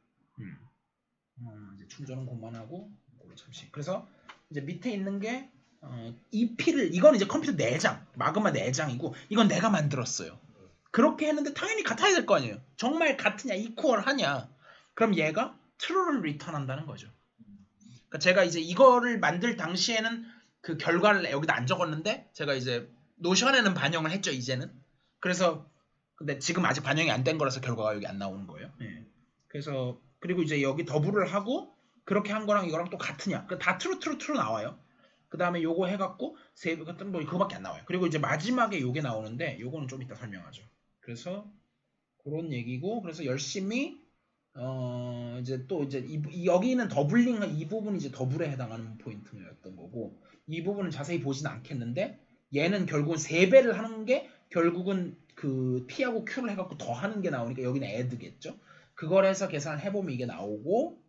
이제 충전은 그만하고 잠시. 그래서 이제 밑에 있는 게 이 P를 이건 이제 컴퓨터 내장 마그마 내장이고 이건 내가 만들었어요. 그렇게 했는데 당연히 같아야 될 거 아니에요. 정말 같으냐 이퀄하냐 그럼 얘가 true를 리턴한다는 거죠. 그러니까 제가 이제 이거를 만들 당시에는 그 결과를 여기다 안 적었는데 제가 이제 노션에는 반영을 했죠 이제는. 그래서 근데 지금 아직 반영이 안 된 거라서 결과가 여기 안 나오는 거예요. 그래서 그리고 이제 여기 더블을 하고 그렇게 한 거랑 이거랑 또 같으냐 다 true 나와요. 그 다음에 요거 해갖고 세이브 같은 뭐 그거밖에 안 나와요. 그리고 이제 마지막에 요게 나오는데 요거는 좀 이따 설명하죠. 그래서 그런 얘기고 그래서 열심히 이제 또 이제 여기는 더블링 이 부분이 이제 더블에 해당하는 포인트였던 거고 이 부분은 자세히 보진 않겠는데 얘는 결국은 3배를 하는 게 결국은 그 P하고 Q를 해갖고 더 하는 게 나오니까 여기는 add겠죠. 그걸 해서 계산을 해보면 이게 나오고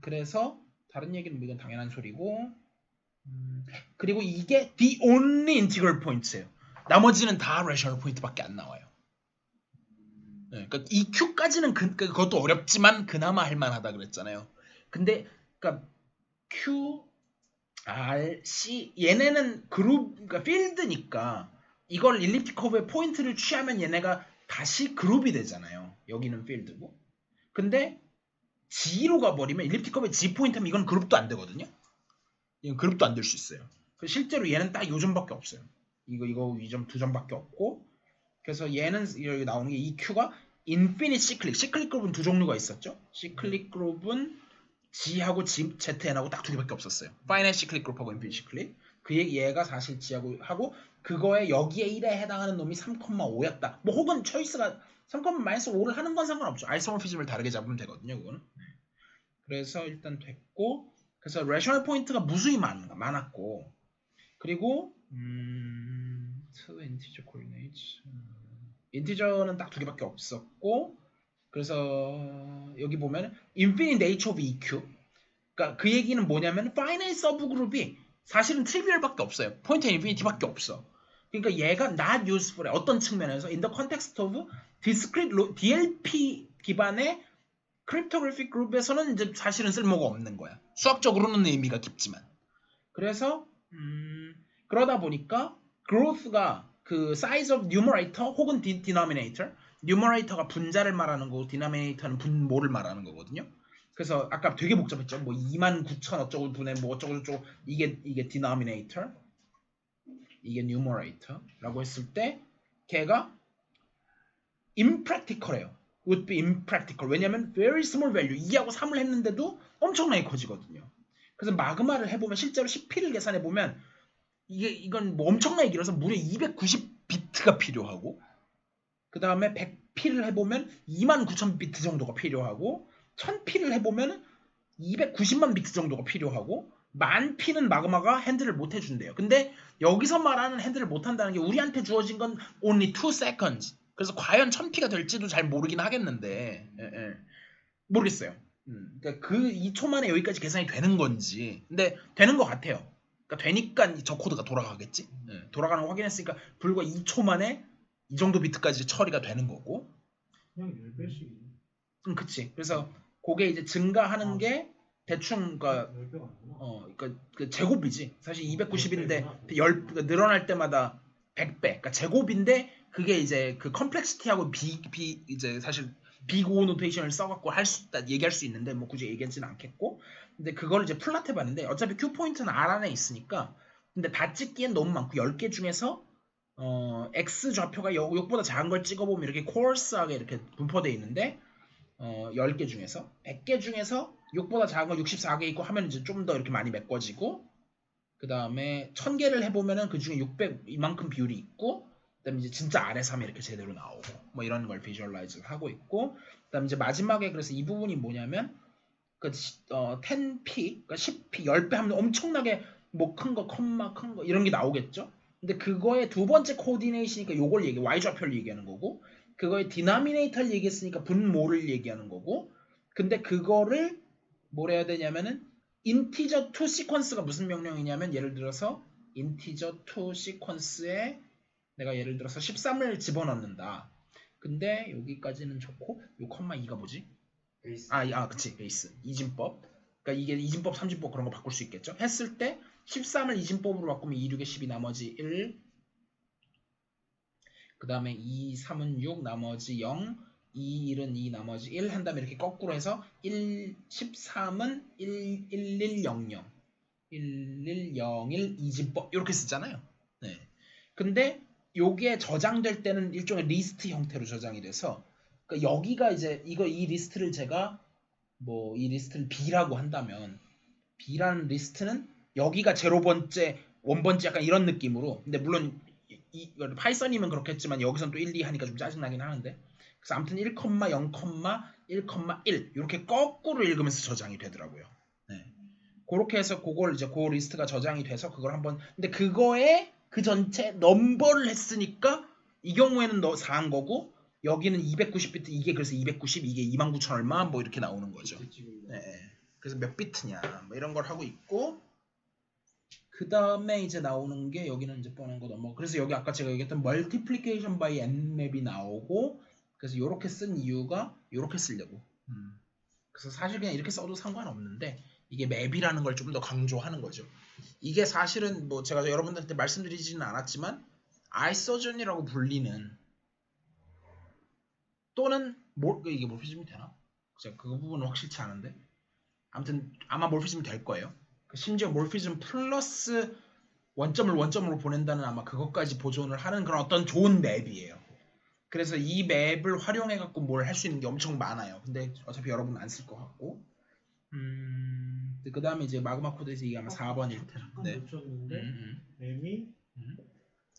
그래서 다른 얘기는 뭐 이건 당연한 소리고 그리고 이게 the only integral points예요. 나머지는 다 rational point밖에 안 나와요. 그러니까 이 Q까지는 그것도 어렵지만 그나마 할만하다 그랬잖아요. 근데 그러니까 Q, R, C 얘네는 그룹 그러니까 필드니까 이걸 일립틱 커브의 포인트를 취하면 얘네가 다시 그룹이 되잖아요. 여기는 필드고. 근데 G로 가버리면 일립틱 커브의 G 포인트면 이건 그룹도 안 되거든요. 이건 그룹도 안 될 수 있어요. 실제로 얘는 딱 요 점밖에 없어요. 이거 이 점 두 점밖에 없고 그래서 얘는 여기 나오는 게 이 Q가 인피니트 시클릭 그룹은 두 종류가 있었죠. 시클릭 그룹은 G하고 ZN하고 딱 두 개밖에 없었어요. 파이널 시클릭 그룹하고 인피니트 시클릭. 그 얘가 사실 G하고 하고 그거에 여기에 1에 해당하는 놈이 3,5였다. 뭐 혹은 초이스가 3,-5를 하는 건 상관없죠. 아이소모피즘을 다르게 잡으면 되거든요. 그거는. 그래서 일단 됐고 그래서 레셔널 포인트가 무수히 많았고 그리고 to integer coordinates 인티저는 딱 두 개밖에 없었고 그래서 여기 보면 infinite nature of EQ 그러니까 그 얘기는 뭐냐면 finite subgroup이 사실은 트리비얼밖에 없어요. 포인트 인피니티밖에 없어. 그러니까 얘가 not useful해. 어떤 측면에서 in the context of discrete DLP 기반의 크립토그래픽 그룹에서는 이제 사실은 쓸모가 없는 거야. 수학적으로는 의미가 깊지만. 그래서 그러다 보니까 growth가 그 size of numerator 혹은 denominator numerator가 분자를 말하는 거고 denominator는 분모를 말하는 거거든요. 그래서 아까 되게 복잡했죠. 뭐 29,000 어쩌고 분의 뭐 어쩌고 저쩌고 이게 denominator 이게 numerator라고 했을 때 걔가 impractical해요. would be impractical. 왜냐면 very small value 2하고 3을 했는데도 엄청나게 커지거든요. 그래서 마그마를 해보면 실제로 10P를 계산해보면 이건 뭐 엄청나게 길어서 무려 290비트가 필요하고 그 다음에 100P를 해보면 29,000비트 정도가 필요하고 1000P를 해보면 290만 비트 정도가 필요하고 10,000P는 마그마가 핸들을 못 해준대요. 근데 여기서 말하는 핸들을 못 한다는 게 우리한테 주어진 건 only 2 seconds. 그래서 과연 1000P가 될지도 잘 모르긴 하겠는데 모르겠어요. 그러니까 그 2초 만에 여기까지 계산이 되는 건지 근데 되는 것 같아요. 그러니까 되니까 저 코드가 돌아가겠지. 돌아가는 거 확인했으니까 불과 2초 만에 이 정도 비트까지 처리가 되는 거고. 그냥 10배씩. 그치. 그래서 그게 이제 증가하는 게 대충 그러니까 10배가 아니구나. 그러니까 그 제곱이지. 사실 290인데 그러니까 늘어날 때마다 100배. 그러니까 제곱인데 그게 이제 그 컴플렉시티하고 이제 사실 비고 노테이션을 써갖고 얘기할 수 있는데 뭐 굳이 얘기하지는 않겠고. 근데 그걸 이제 플랫해봤는데 어차피 Q 포인트는 R 안에 있으니까. 근데 다 찍기엔 너무 많고 10개 중에서 X 좌표가 6보다 작은 걸 찍어보면 이렇게 코어스하게 이렇게 분포되어 있는데 10개 중에서 100개 중에서 6보다 작은 거 64개 있고 하면 이제 좀 더 이렇게 많이 메꿔지고 그 다음에 1000개를 해보면은 그 중에 600 이만큼 비율이 있고 그 다음에 이제 진짜 아래서 하면 이렇게 제대로 나오고 뭐 이런 걸 비주얼라이즈를 하고 있고 그 다음에 이제 마지막에 그래서 이 부분이 뭐냐면 그 10p 그러니까 10p 10배 하면 엄청나게 뭐 큰 거 컴마 큰 거 이런 게 나오겠죠. 근데 그거의 두 번째 코디네이션이니까 요걸 Y좌표를 얘기하는 거고 그거의 디나미네이터를 얘기했으니까 분모를 얘기하는 거고 근데 그거를 뭘 해야 되냐면은 인티저 to 시퀀스가 무슨 명령이냐면 예를 들어서 인티저 to 시퀀스에 내가 예를 들어서 13을 집어넣는다. 근데 여기까지는 좋고 요 컴마 2가 뭐지? 베이스. 그치 베이스 이진법. 그러니까 이게 이진법 3진법 그런 거 바꿀 수 있겠죠. 했을 때 13을 이진법으로 바꾸면 2, 6에 12 나머지 1 그 다음에 2, 3은 6 나머지 0 2, 1은 2 나머지 1 한 다음에 이렇게 거꾸로 해서 13은 1100 1101 이진법 이렇게 쓰잖아요. 네. 근데 요게 저장될 때는 일종의 리스트 형태로 저장이 돼서 그러니까 여기가 이제 이 리스트를 제가 뭐 이 리스트를 B라고 한다면 B라는 리스트는 여기가 0번째, 1번째 약간 이런 느낌으로 근데 물론 파이썬이면 그렇겠지만 여기선 또 1, 2 하니까 좀 짜증나긴 하는데 그래서 아무튼 1, 0, 1,1 이렇게 거꾸로 읽으면서 저장이 되더라고요. 네. 그렇게 해서 그걸 이제 그 리스트가 저장이 돼서 그걸 한번 근데 그거에 그 전체 넘버를 했으니까 이 경우에는 4한 거고 여기는 290비트 이게 그래서 290 이게 29,000 얼마 뭐 이렇게 나오는 거죠. 네. 그래서 몇 비트냐 뭐 이런 걸 하고 있고 그 다음에 이제 나오는 게 여기는 이제 뻔한 거 넘어. 그래서 여기 아까 제가 얘기했던 multiplication by nmap이 나오고 그래서 이렇게 쓴 이유가 이렇게 쓰려고. 그래서 사실 그냥 이렇게 써도 상관없는데 이게 맵이라는 걸 좀 더 강조하는 거죠. 이게 사실은 뭐 제가 여러분들한테 말씀드리지는 않았지만 아이서전이라고 불리는 또는 이게 몰피즘이 되나? 제가 그 부분은 확실치 않은데 아무튼 아마 몰피즘이 될 거예요. 심지어 몰피즘 플러스 원점을 원점으로 보낸다는 아마 그것까지 보존을 하는 그런 어떤 좋은 맵이에요. 그래서 이 맵을 활용해 갖고 뭘 할 수 있는 게 엄청 많아요. 근데 어차피 여러분은 안 쓸 것 같고 그 다음에 이제 마그마 코드에서 이게 아마 4번일 텐데 잠깐 놓쳤는데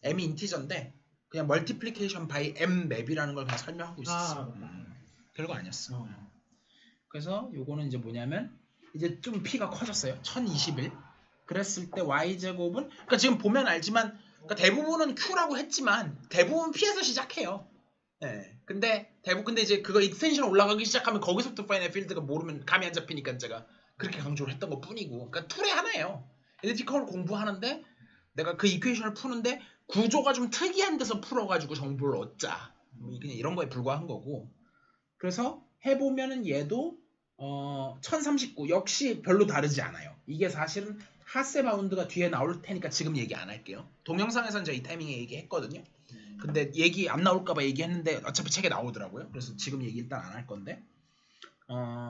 m이 인티저인데 그냥 멀티플리케이션 바이 m 맵이라는 걸 그냥 설명하고 있었어. 별거 아니었어. 그래서 요거는 이제 뭐냐면 이제 좀 P가 커졌어요. 1021. 그랬을 때 Y제곱은 그러니까 지금 보면 알지만 그러니까 대부분은 Q라고 했지만 대부분 P에서 시작해요. 네. 근데 이제 그거 익스텐션 올라가기 시작하면 거기서부터 파이널 필드가 모르면 감이 안 잡히니까 제가 그렇게 강조를 했던 것 뿐이고 그러니까 툴의 하나예요. 엘리티컬을 공부하는데 내가 그 이퀘이션을 푸는데 구조가 좀 특이한 데서 풀어가지고 정보를 얻자. 그냥 이런 거에 불과한 거고 그래서 해보면은 얘도 1039 역시 별로 다르지 않아요. 이게 사실은 하세 바운드가 뒤에 나올 테니까 지금 얘기 안 할게요. 동영상에서는 제가 이 타이밍에 얘기했거든요. 근데 얘기 안 나올까봐 얘기했는데 어차피 책에 나오더라고요. 그래서 지금 얘기 일단 안 할 건데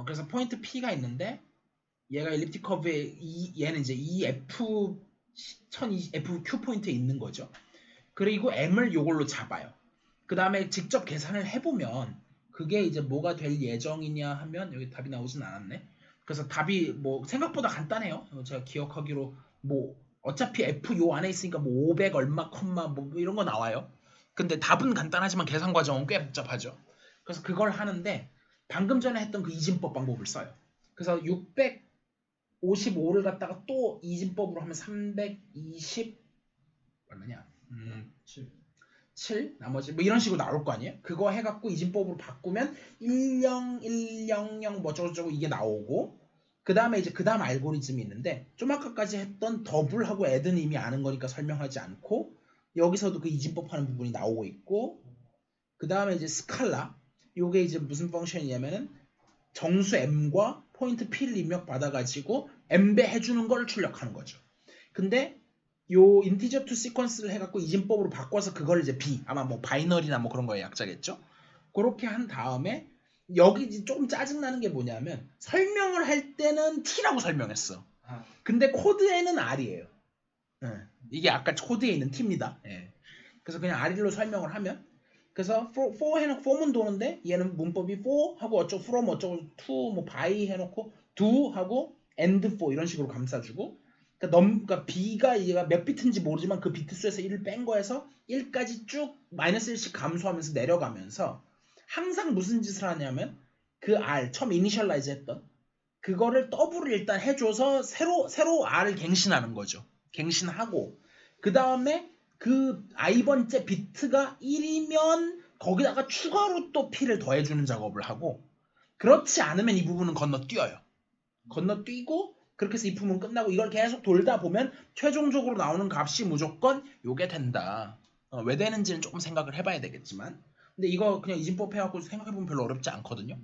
그래서 포인트 P가 있는데 얘가 엘립틱 커브에 얘는 이제 EF 1020 FQ 포인트에 있는 거죠. 그리고 M을 요걸로 잡아요. 그 다음에 직접 계산을 해보면 그게 이제 뭐가 될 예정이냐 하면 여기 답이 나오진 않았네. 그래서 답이 뭐 생각보다 간단해요. 제가 기억하기로 뭐 어차피 F 요 안에 있으니까 뭐 500 얼마 컴마 뭐 이런 거 나와요. 근데 답은 간단하지만 계산 과정은 꽤 복잡하죠. 그래서 그걸 하는데 방금 전에 했던 그 이진법 방법을 써요. 그래서 655를 갖다가 또 이진법으로 하면 320 얼마냐? 7 나머지 뭐 이런 식으로 나올 거 아니에요? 그거 해갖고 이진법으로 바꾸면 10100 뭐 어쩌고저쩌고 이게 나오고 그 다음에 이제 그 다음 알고리즘이 있는데 좀 아까까지 했던 더블하고 애드는 이미 아는 거니까 설명하지 않고 여기서도 그 이진법 하는 부분이 나오고 있고 그 다음에 이제 스칼라 요게 이제 무슨 펑션이냐면은 정수 m과 포인트 p를 입력 받아가지고 m배 해주는 걸 출력하는 거죠. 근데 요 인티저 투 시퀀스를 해갖고 이진법으로 바꿔서 그걸 이제 b 아마 뭐 바이너리나 뭐 그런 거의 약자겠죠. 그렇게 한 다음에 여기 조금 짜증나는 게 뭐냐면 설명을 할 때는 t라고 설명했어. 근데 코드에는 r이에요. 이게 아까 코드에 있는 t입니다. 그래서 그냥 r로 설명을 하면 그래서 for 해놓고 form은 도는데 얘는 문법이 for 하고 어쩌고 from 어쩌고 to 뭐 by 해놓고 do 하고 and for 이런 식으로 감싸주고 그러니까 b가 얘가 몇 비트인지 모르지만 그 비트 수에서 1을 뺀 거에서 1까지 쭉 마이너스 1씩 감소하면서 내려가면서 항상 무슨 짓을 하냐면 그 r 처음 이니셜라이즈 했던 그거를 더블을 일단 해줘서 새로 r을 갱신하는 거죠. 갱신하고 그 다음에 그 i번째 비트가 1이면 거기다가 추가로 또 p를 더해주는 작업을 하고 그렇지 않으면 이 부분은 건너뛰어요. 건너뛰고 그렇게 해서 이 부분 끝나고 이걸 계속 돌다 보면 최종적으로 나오는 값이 무조건 요게 된다. 왜 되는지는 조금 생각을 해봐야 되겠지만 근데 이거 그냥 이진법 해갖고 생각해보면 별로 어렵지 않거든요.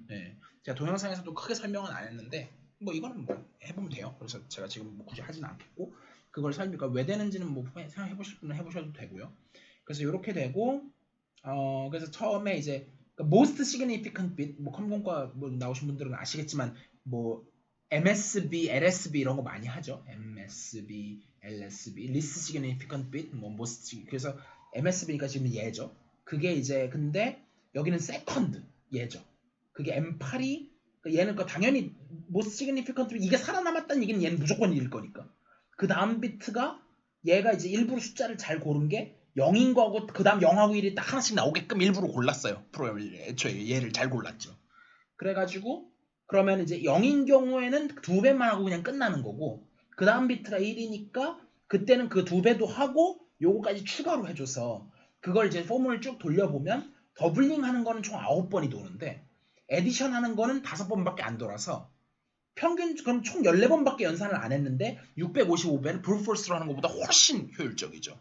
제가 동영상에서도 크게 설명은 안 했는데 뭐 이거는 뭐 해보면 돼요. 그래서 제가 지금 뭐 굳이 하진 않겠고 그걸 그러니까 왜 되는지는 뭐 생각해보실 분은 해보셔도 되고요. 그래서 이렇게 되고 그래서 처음에 이제 most significant bit 뭐 컴공과 뭐 나오신 분들은 아시겠지만 뭐 MSB, LSB 이런 거 많이 하죠. MSB, LSB, least significant bit, 뭐 most 그래서 MSB가 지금 얘죠. 그게 이제 근데 여기는 second 얘죠. 그게 M8이 얘는 당연히 most significant bit 이게 살아남았다는 얘기는 얘는 무조건 1일 거니까. 그 다음 비트가 얘가 이제 일부러 숫자를 잘 고른 게 0인 거하고 그 다음 0하고 1이 딱 하나씩 나오게끔 일부러 골랐어요. 애초에 얘를 잘 골랐죠. 그래가지고 그러면 이제 0인 경우에는 2배만 하고 그냥 끝나는 거고 그 다음 비트가 1이니까 그때는 그 2배도 하고 요거까지 추가로 해줘서 그걸 이제 포문을 쭉 돌려보면 더블링 하는 거는 총 9번이 도는데 에디션 하는 거는 5번밖에 안 돌아서 평균 그럼 총 14번밖에 연산을 안 했는데 655배는 브루트포스로 하는 것보다 훨씬 효율적이죠.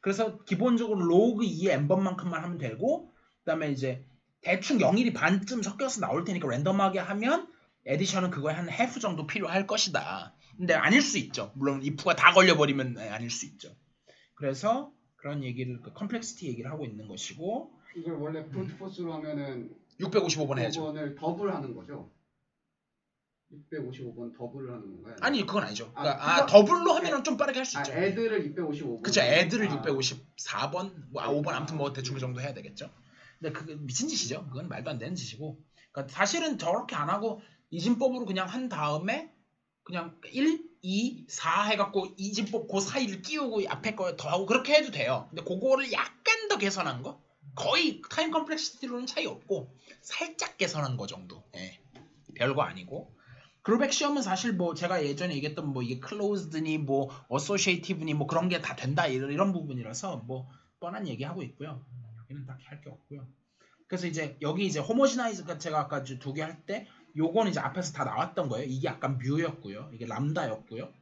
그래서 기본적으로 로그 2의 n번만큼만 하면 되고 그 다음에 이제 대충 0일이 반쯤 섞여서 나올 테니까 랜덤하게 하면 에디션은 그거에 한 해프 정도 필요할 것이다. 근데 아닐 수 있죠. 물론 if가 다 걸려버리면 아닐 수 있죠. 그래서 그런 얘기를 컴플렉시티 얘기를 하고 있는 것이고 이걸 원래 브루트포스로 하면은 655번 해야죠. 655번을 더블하는 거죠. 655번 더블을 하는 건가요? 아니 그건 아니죠. 그러니까 더블로 하면 좀 빠르게 할 수 있죠. 애들을 655번. 그쵸. 애들을 654번, 뭐 5번 아무튼 뭐 대충 그 정도 해야 되겠죠. 근데 그게 미친 짓이죠. 그건 말도 안 되는 짓이고. 그러니까 사실은 저렇게 안 하고 이진법으로 그냥 한 다음에 그냥 1, 2, 4 해갖고 이진법 그 사이를 끼우고 앞에 거 더하고 그렇게 해도 돼요. 근데 그거를 약간 더 개선한 거? 거의 타임 컴플렉시티로는 차이 없고 살짝 개선한 거 정도. 별거 아니고. 그룹백 시험은 사실 뭐 제가 예전에 얘기했던 뭐 이게 클로즈드니 뭐 어소시에이티브니 뭐 그런 게 다 된다 이런 부분이라서 뭐 뻔한 얘기하고 있고요. 여기는 딱히 할 게 없고요. 그래서 이제 여기 이제 호모지나이즈가 제가 아까 2개 할 때 요거는 이제 앞에서 다 나왔던 거예요. 이게 약간 뮤였고요. 이게 람다였고요.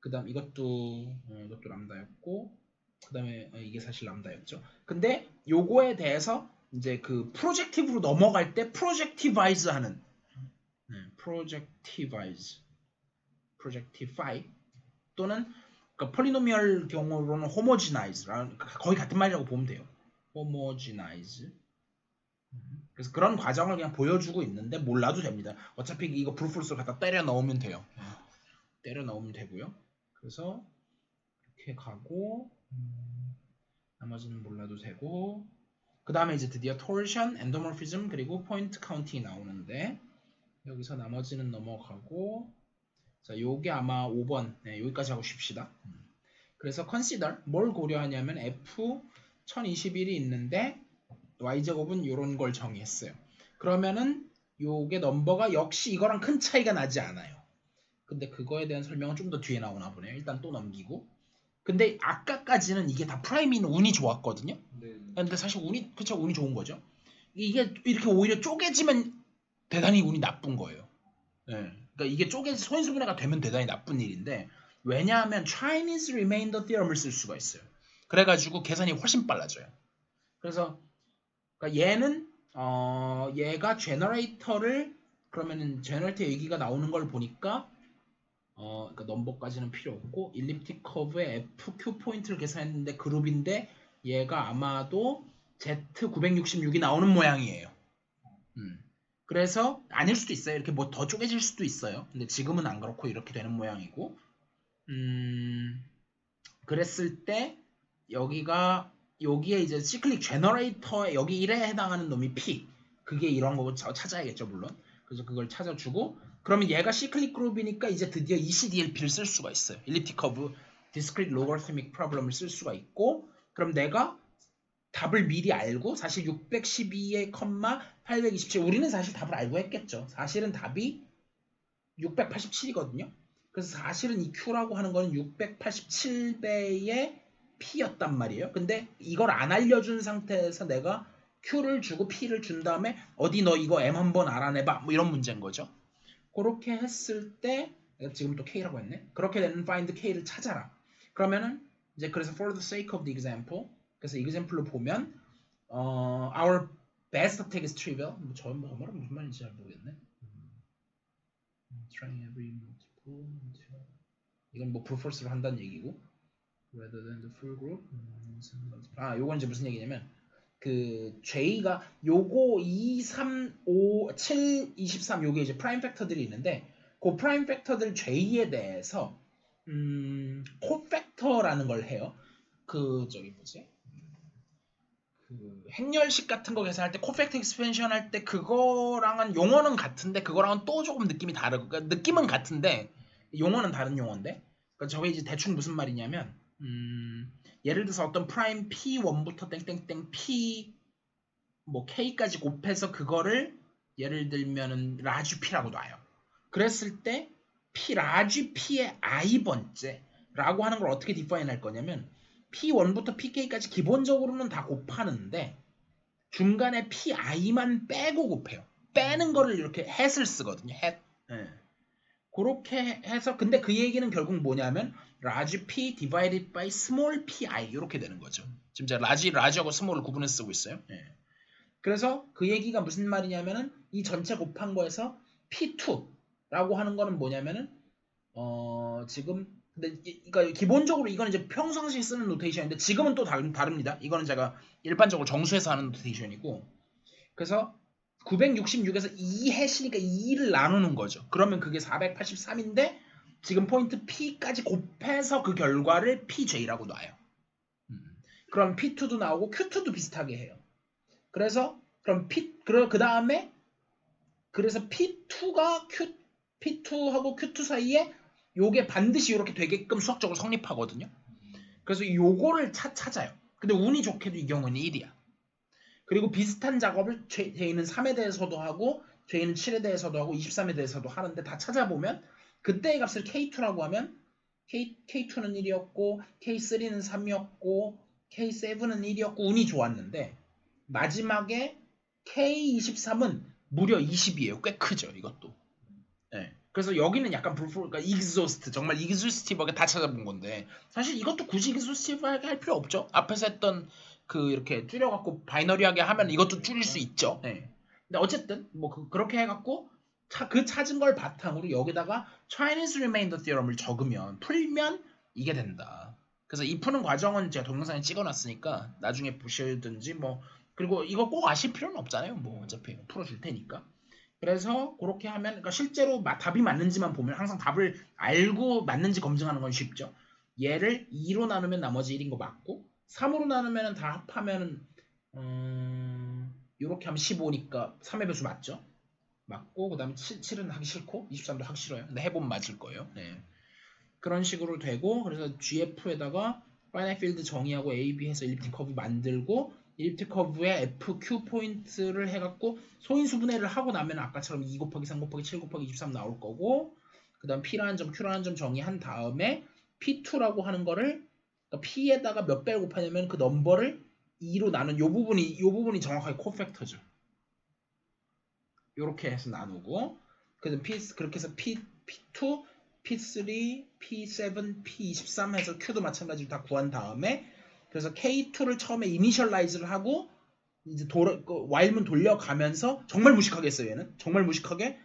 그다음 이것도 람다였고 그다음에 이게 사실 람다였죠. 근데 요거에 대해서 이제 그 프로젝티브로 넘어갈 때 프로젝티바이즈 하는 projectify 또는 그러니까 폴리노미얼 경우로는 homogeneize라는 거의 같은 말이라고 보면 돼요. homogenize. 그래서 그런 과정을 그냥 보여주고 있는데 몰라도 됩니다. 어차피 이거 브루트포스를 갖다 때려 넣으면 돼요. 때려 넣으면 되고요. 그래서 이렇게 가고 나머지는 몰라도 되고 그 다음에 이제 드디어 torsion, endomorphism 그리고 point counting이 나오는데 여기서 나머지는 넘어가고 자 요게 아마 5번 네, 여기까지 하고 쉽시다. 그래서 consider 뭘 고려하냐면 f 1021이 있는데 y제곱은 요런 걸 정의했어요. 그러면은 요게 넘버가 역시 이거랑 큰 차이가 나지 않아요. 근데 그거에 대한 설명은 좀 더 뒤에 나오나 보네요. 일단 또 넘기고. 근데 아까까지는 이게 다 프라이미는 운이 좋았거든요. 네. 근데 사실 운이 그쵸 운이 좋은 거죠. 이게 이렇게 오히려 쪼개지면 대단히 운이 나쁜 거예요. 예. 그러니까 이게 쪼개지 소인수분해가 되면 대단히 나쁜 일인데 왜냐하면 Chinese remainder theorem을 쓸 수가 있어요. 그래가지고 계산이 훨씬 빨라져요. 그래서 그러니까 얘는 얘가 제너레이터를 그러면은 제너레이터 얘기가 나오는 걸 보니까 그러니까 넘버까지는 필요 없고 일립틱 커브의 FQ 포인트를 계산했는데 그룹인데 얘가 아마도 Z966이 나오는 모양이에요. 그래서 아닐 수도 있어요. 이렇게 뭐 더 쪼개질 수도 있어요. 근데 지금은 안 그렇고 이렇게 되는 모양이고 그랬을 때 여기에 이제 시클릭 제너레이터에 여기 1에 해당하는 놈이 P 그게 이런 거 찾아야겠죠 물론. 그래서 그걸 찾아주고 그러면 얘가 시클릭 그룹이니까 이제 드디어 ECDLP를 쓸 수가 있어요. 일리프틱 커브 Discrete Logarithmic Problem을 쓸 수가 있고 그럼 내가 답을 미리 알고 사실 612에 827 우리는 사실 답을 알고 했겠죠. 사실은 답이 687이거든요. 그래서 사실은 이 Q라고 하는 거는 687배의 P였단 말이에요. 근데 이걸 안 알려준 상태에서 내가 Q를 주고 P를 준 다음에 어디 너 이거 M 한번 알아내봐 뭐 이런 문제인 거죠. 그렇게 했을 때 지금 또 K라고 했네. 그렇게 되는 find K를 찾아라. 그러면은 이제 그래서 for the sake of the example 그래서 example로 보면 our best attack is trivial 저 말은 무슨 말인지 잘 모르겠네. trying every multiple 이건 뭐 brute force로 한다는 얘기고 rather than the full group 요건 이제 무슨 얘기냐면 그 J가 요거 2, 3, 5, 7, 23 요게 이제 프라임 팩터들이 있는데 그 프라임 팩터들 J에 대해서 코팩터라는 걸 해요. 그 저기 뭐지? 그 행렬식 같은 거 계산할 때 코팩터 익스펜션 할 때 그거랑은 용어는 같은데 그거랑은 또 조금 느낌이 다르고 그러니까 느낌은 같은데 용어는 다른 용어인데 그러니까 저게 이제 대충 무슨 말이냐면 예를 들어서 어떤 프라임 P1부터 땡땡땡 P 뭐 K까지 곱해서 그거를 예를 들면은 라지 P라고 놔요. 그랬을 때 P 라지 P의 i번째라고 하는 걸 어떻게 디파인 할 거냐면 P1부터 PK까지 기본적으로는 다 곱하는데 중간에 PI만 빼고 곱해요. 빼는 거를 이렇게 hat을 쓰거든요. hat. 네. 그렇게 해서 근데 그 얘기는 결국 뭐냐면 large P divided by small pi 이렇게 되는 거죠. 지금 제가 large하고 small을 구분해서 쓰고 있어요. 네. 그래서 그 얘기가 무슨 말이냐면은 이 전체 곱한 거에서 P2라고 하는 거는 뭐냐면은 지금 근데 그러니까 기본적으로 이거는 이제 평상시에 쓰는 노테이션인데 지금은 또 다릅니다. 이거는 제가 일반적으로 정수해서 하는 노테이션이고 그래서 966에서 2해시니까 2를 나누는 거죠. 그러면 그게 483인데 지금 포인트 P까지 곱해서 그 결과를 PJ라고 놔요. 그럼 P2도 나오고 Q2도 비슷하게 해요. 그래서 그럼 그 다음에 그래서 P2가 P2하고 Q2 사이에 요게 반드시 이렇게 되게끔 수학적으로 성립하거든요. 그래서 요거를 찾아요. 근데 운이 좋게도 이 경우는 1이야. 그리고 비슷한 작업을 J는 3에 대해서도 하고 J는 7에 대해서도 하고 23에 대해서도 하는데 다 찾아보면 그때의 값을 K2라고 하면 K2는 1이었고 K3는 3이었고 K7은 1이었고 운이 좋았는데 마지막에 K23은 무려 20이에요. 꽤 크죠 이것도. 네. 그래서 여기는 약간 그러니까 exhaust 정말 exhaustive하게 다 찾아본 건데 사실 이것도 굳이 exhaustive하게 할 필요 없죠. 앞에서 했던 그 이렇게 줄여갖고 바이너리하게 하면 이것도 줄일 수 있죠. 네. 근데 어쨌든 뭐 그렇게 해갖고 그 찾은 걸 바탕으로 여기다가 Chinese remainder theorem을 적으면 풀면 이게 된다. 그래서 이 푸는 과정은 제가 동영상에 찍어놨으니까 나중에 보시든지 뭐 그리고 이거 꼭 아실 필요는 없잖아요. 뭐 어차피 풀어줄 테니까. 그래서 그렇게 하면 그러니까 실제로 답이 맞는지만 보면 항상 답을 알고 맞는지 검증하는 건 쉽죠. 얘를 2로 나누면 나머지 1인 거 맞고 3으로 나누면 다 합하면 이렇게 하면 15니까 3의 배수 맞죠? 맞고 그 다음에 7은 하기 싫고 23도 하기 싫어요. 근데 해보면 맞을 거예요. 네. 그런 식으로 되고 그래서 GF에다가 파이나이트 필드 정의하고 A, B 해서 일리프틱 커브 만들고 일리프틱 커브에 F, Q 포인트를 해갖고 소인수 분해를 하고 나면 아까처럼 2 곱하기 3 곱하기 7 곱하기 23 나올 거고 그 다음 P라는 점, Q라는 점 정의한 다음에 P2라고 하는 거를 그러니까 P에다가 몇 배를 곱하냐면 그 넘버를 2로 나눈 요 부분이 정확하게 코팩터죠. 요렇게 해서 나누고 그래서 그렇게 해서 P2, P3, P7, P23 해서 Q도 마찬가지로 다 구한 다음에 그래서 K2를 처음에 이니셜라이즈를 하고 이제 while문 돌려가면서 정말 무식하게 했어요. 얘는 정말 무식하게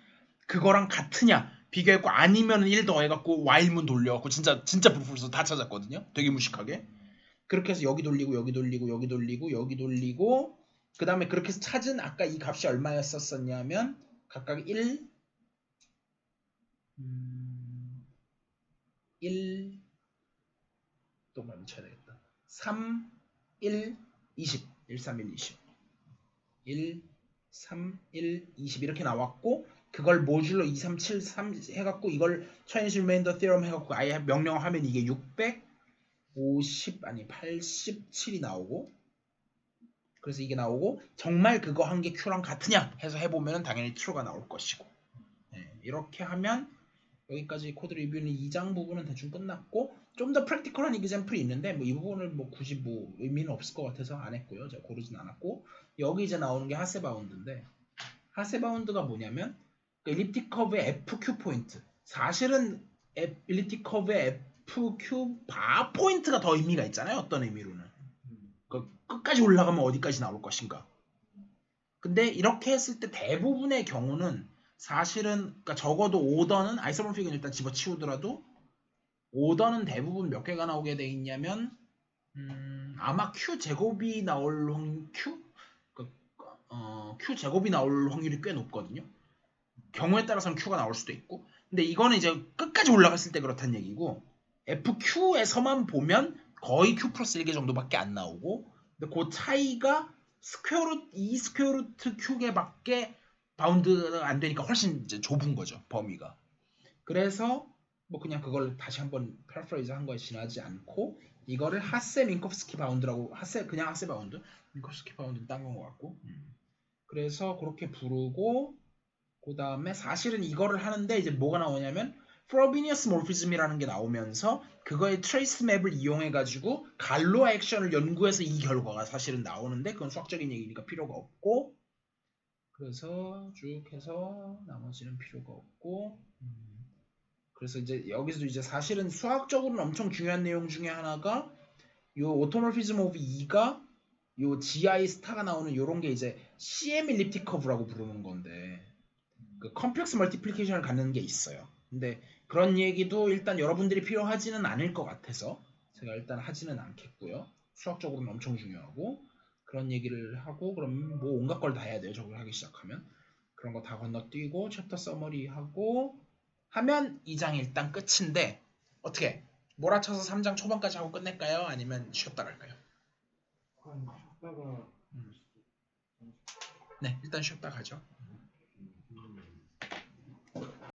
그거랑 같으냐 비교했고 아니면 1 더해갖고 while문 돌려갖고 진짜 브루플에서 다 찾았거든요. 되게 무식하게 그렇게 해서 여기 돌리고 여기 돌리고 여기 돌리고 여기 돌리고 그 다음에 그렇게 해서 찾은 아까 이 값이 얼마였었냐면 각각 1 또 멈춰야 되겠다. 3, 1, 20 1, 3, 1, 20 1, 3, 1, 20 이렇게 나왔고 그걸 모듈로 2, 3, 7, 3 해갖고 이걸 차이니즈 리메인더 티어럼 해갖고 아예 명령하면 이게 87이 나오고 그래서 이게 나오고 정말 그거 한 게 Q랑 같으냐 해서 해보면 당연히 true가 나올 것이고 네, 이렇게 하면 여기까지 코드 리뷰는 2장 부분은 대충 끝났고 좀 더 프랙티컬한 이그젬플이 있는데 뭐 이 부분을 뭐 굳이 뭐 의미는 없을 것 같아서 안 했고요. 제가 고르진 않았고 여기 이제 나오는 게 하세 바운드인데 하세 바운드가 뭐냐면 엘립틱 커브의 FQ 포인트 사실은 엘립틱 커브의 FQ 바 포인트가 더 의미가 있잖아요. 어떤 의미로는 끝까지 올라가면 어디까지 나올 것인가. 근데 이렇게 했을 때 대부분의 경우는 사실은 그러니까 적어도 오더는 아이소모픽은 일단 집어치우더라도 오더는 대부분 몇 개가 나오게 돼 있냐면 아마 Q 제곱이 나올 Q 제곱이 나올 확률이 꽤 높거든요. 경우에 따라서는 Q가 나올 수도 있고 근데 이거는 이제 끝까지 올라갔을 때 그렇다는 얘기고 FQ에서만 보면 거의 Q 플러스 1개 정도밖에 안 나오고 근데 그 차이가 이 스퀘어 루트 Q개밖에 바운드가 안 되니까 훨씬 이제 좁은 거죠. 범위가. 그래서 뭐 그냥 그걸 다시 한번 패러프레이즈 한 거에 지나지 않고 이거를 하세 민코프스키 바운드라고 그냥 하세 바운드 민코프스키 바운드는 딴 건 것 같고 그래서 그렇게 부르고 그 다음에 사실은 이거를 하는데 이제 뭐가 나오냐면 프로비니어스 모피즘이라는 게 나오면서 그거의 트레이스 맵을 이용해 가지고 갈로 액션을 연구해서 이 결과가 사실은 나오는데 그건 수학적인 얘기니까 필요가 없고 그래서 쭉 해서 나머지는 필요가 없고 그래서 이제 여기서도 이제 사실은 수학적으로는 엄청 중요한 내용 중에 하나가 요 오토모피즘 오브 2가 요 GI 스타가 나오는 요런 게 이제 CM 일립틱 커브라고 부르는 건데 그 컴플렉스 멀티플리케이션을 갖는 게 있어요. 근데 그런 얘기도 일단 여러분들이 필요하지는 않을 것 같아서 제가 일단 하지는 않겠고요. 수학적으로는 엄청 중요하고 그런 얘기를 하고 그럼 뭐 온갖 걸 다 해야 돼요. 저걸 하기 시작하면 그런 거 다 건너뛰고 챕터 서머리 하고 하면 2장 일단 끝인데 어떻게 몰아쳐서 3장 초반까지 하고 끝낼까요? 아니면 쉬었다 갈까요? 쉬다가 네 일단 쉬었다 가죠.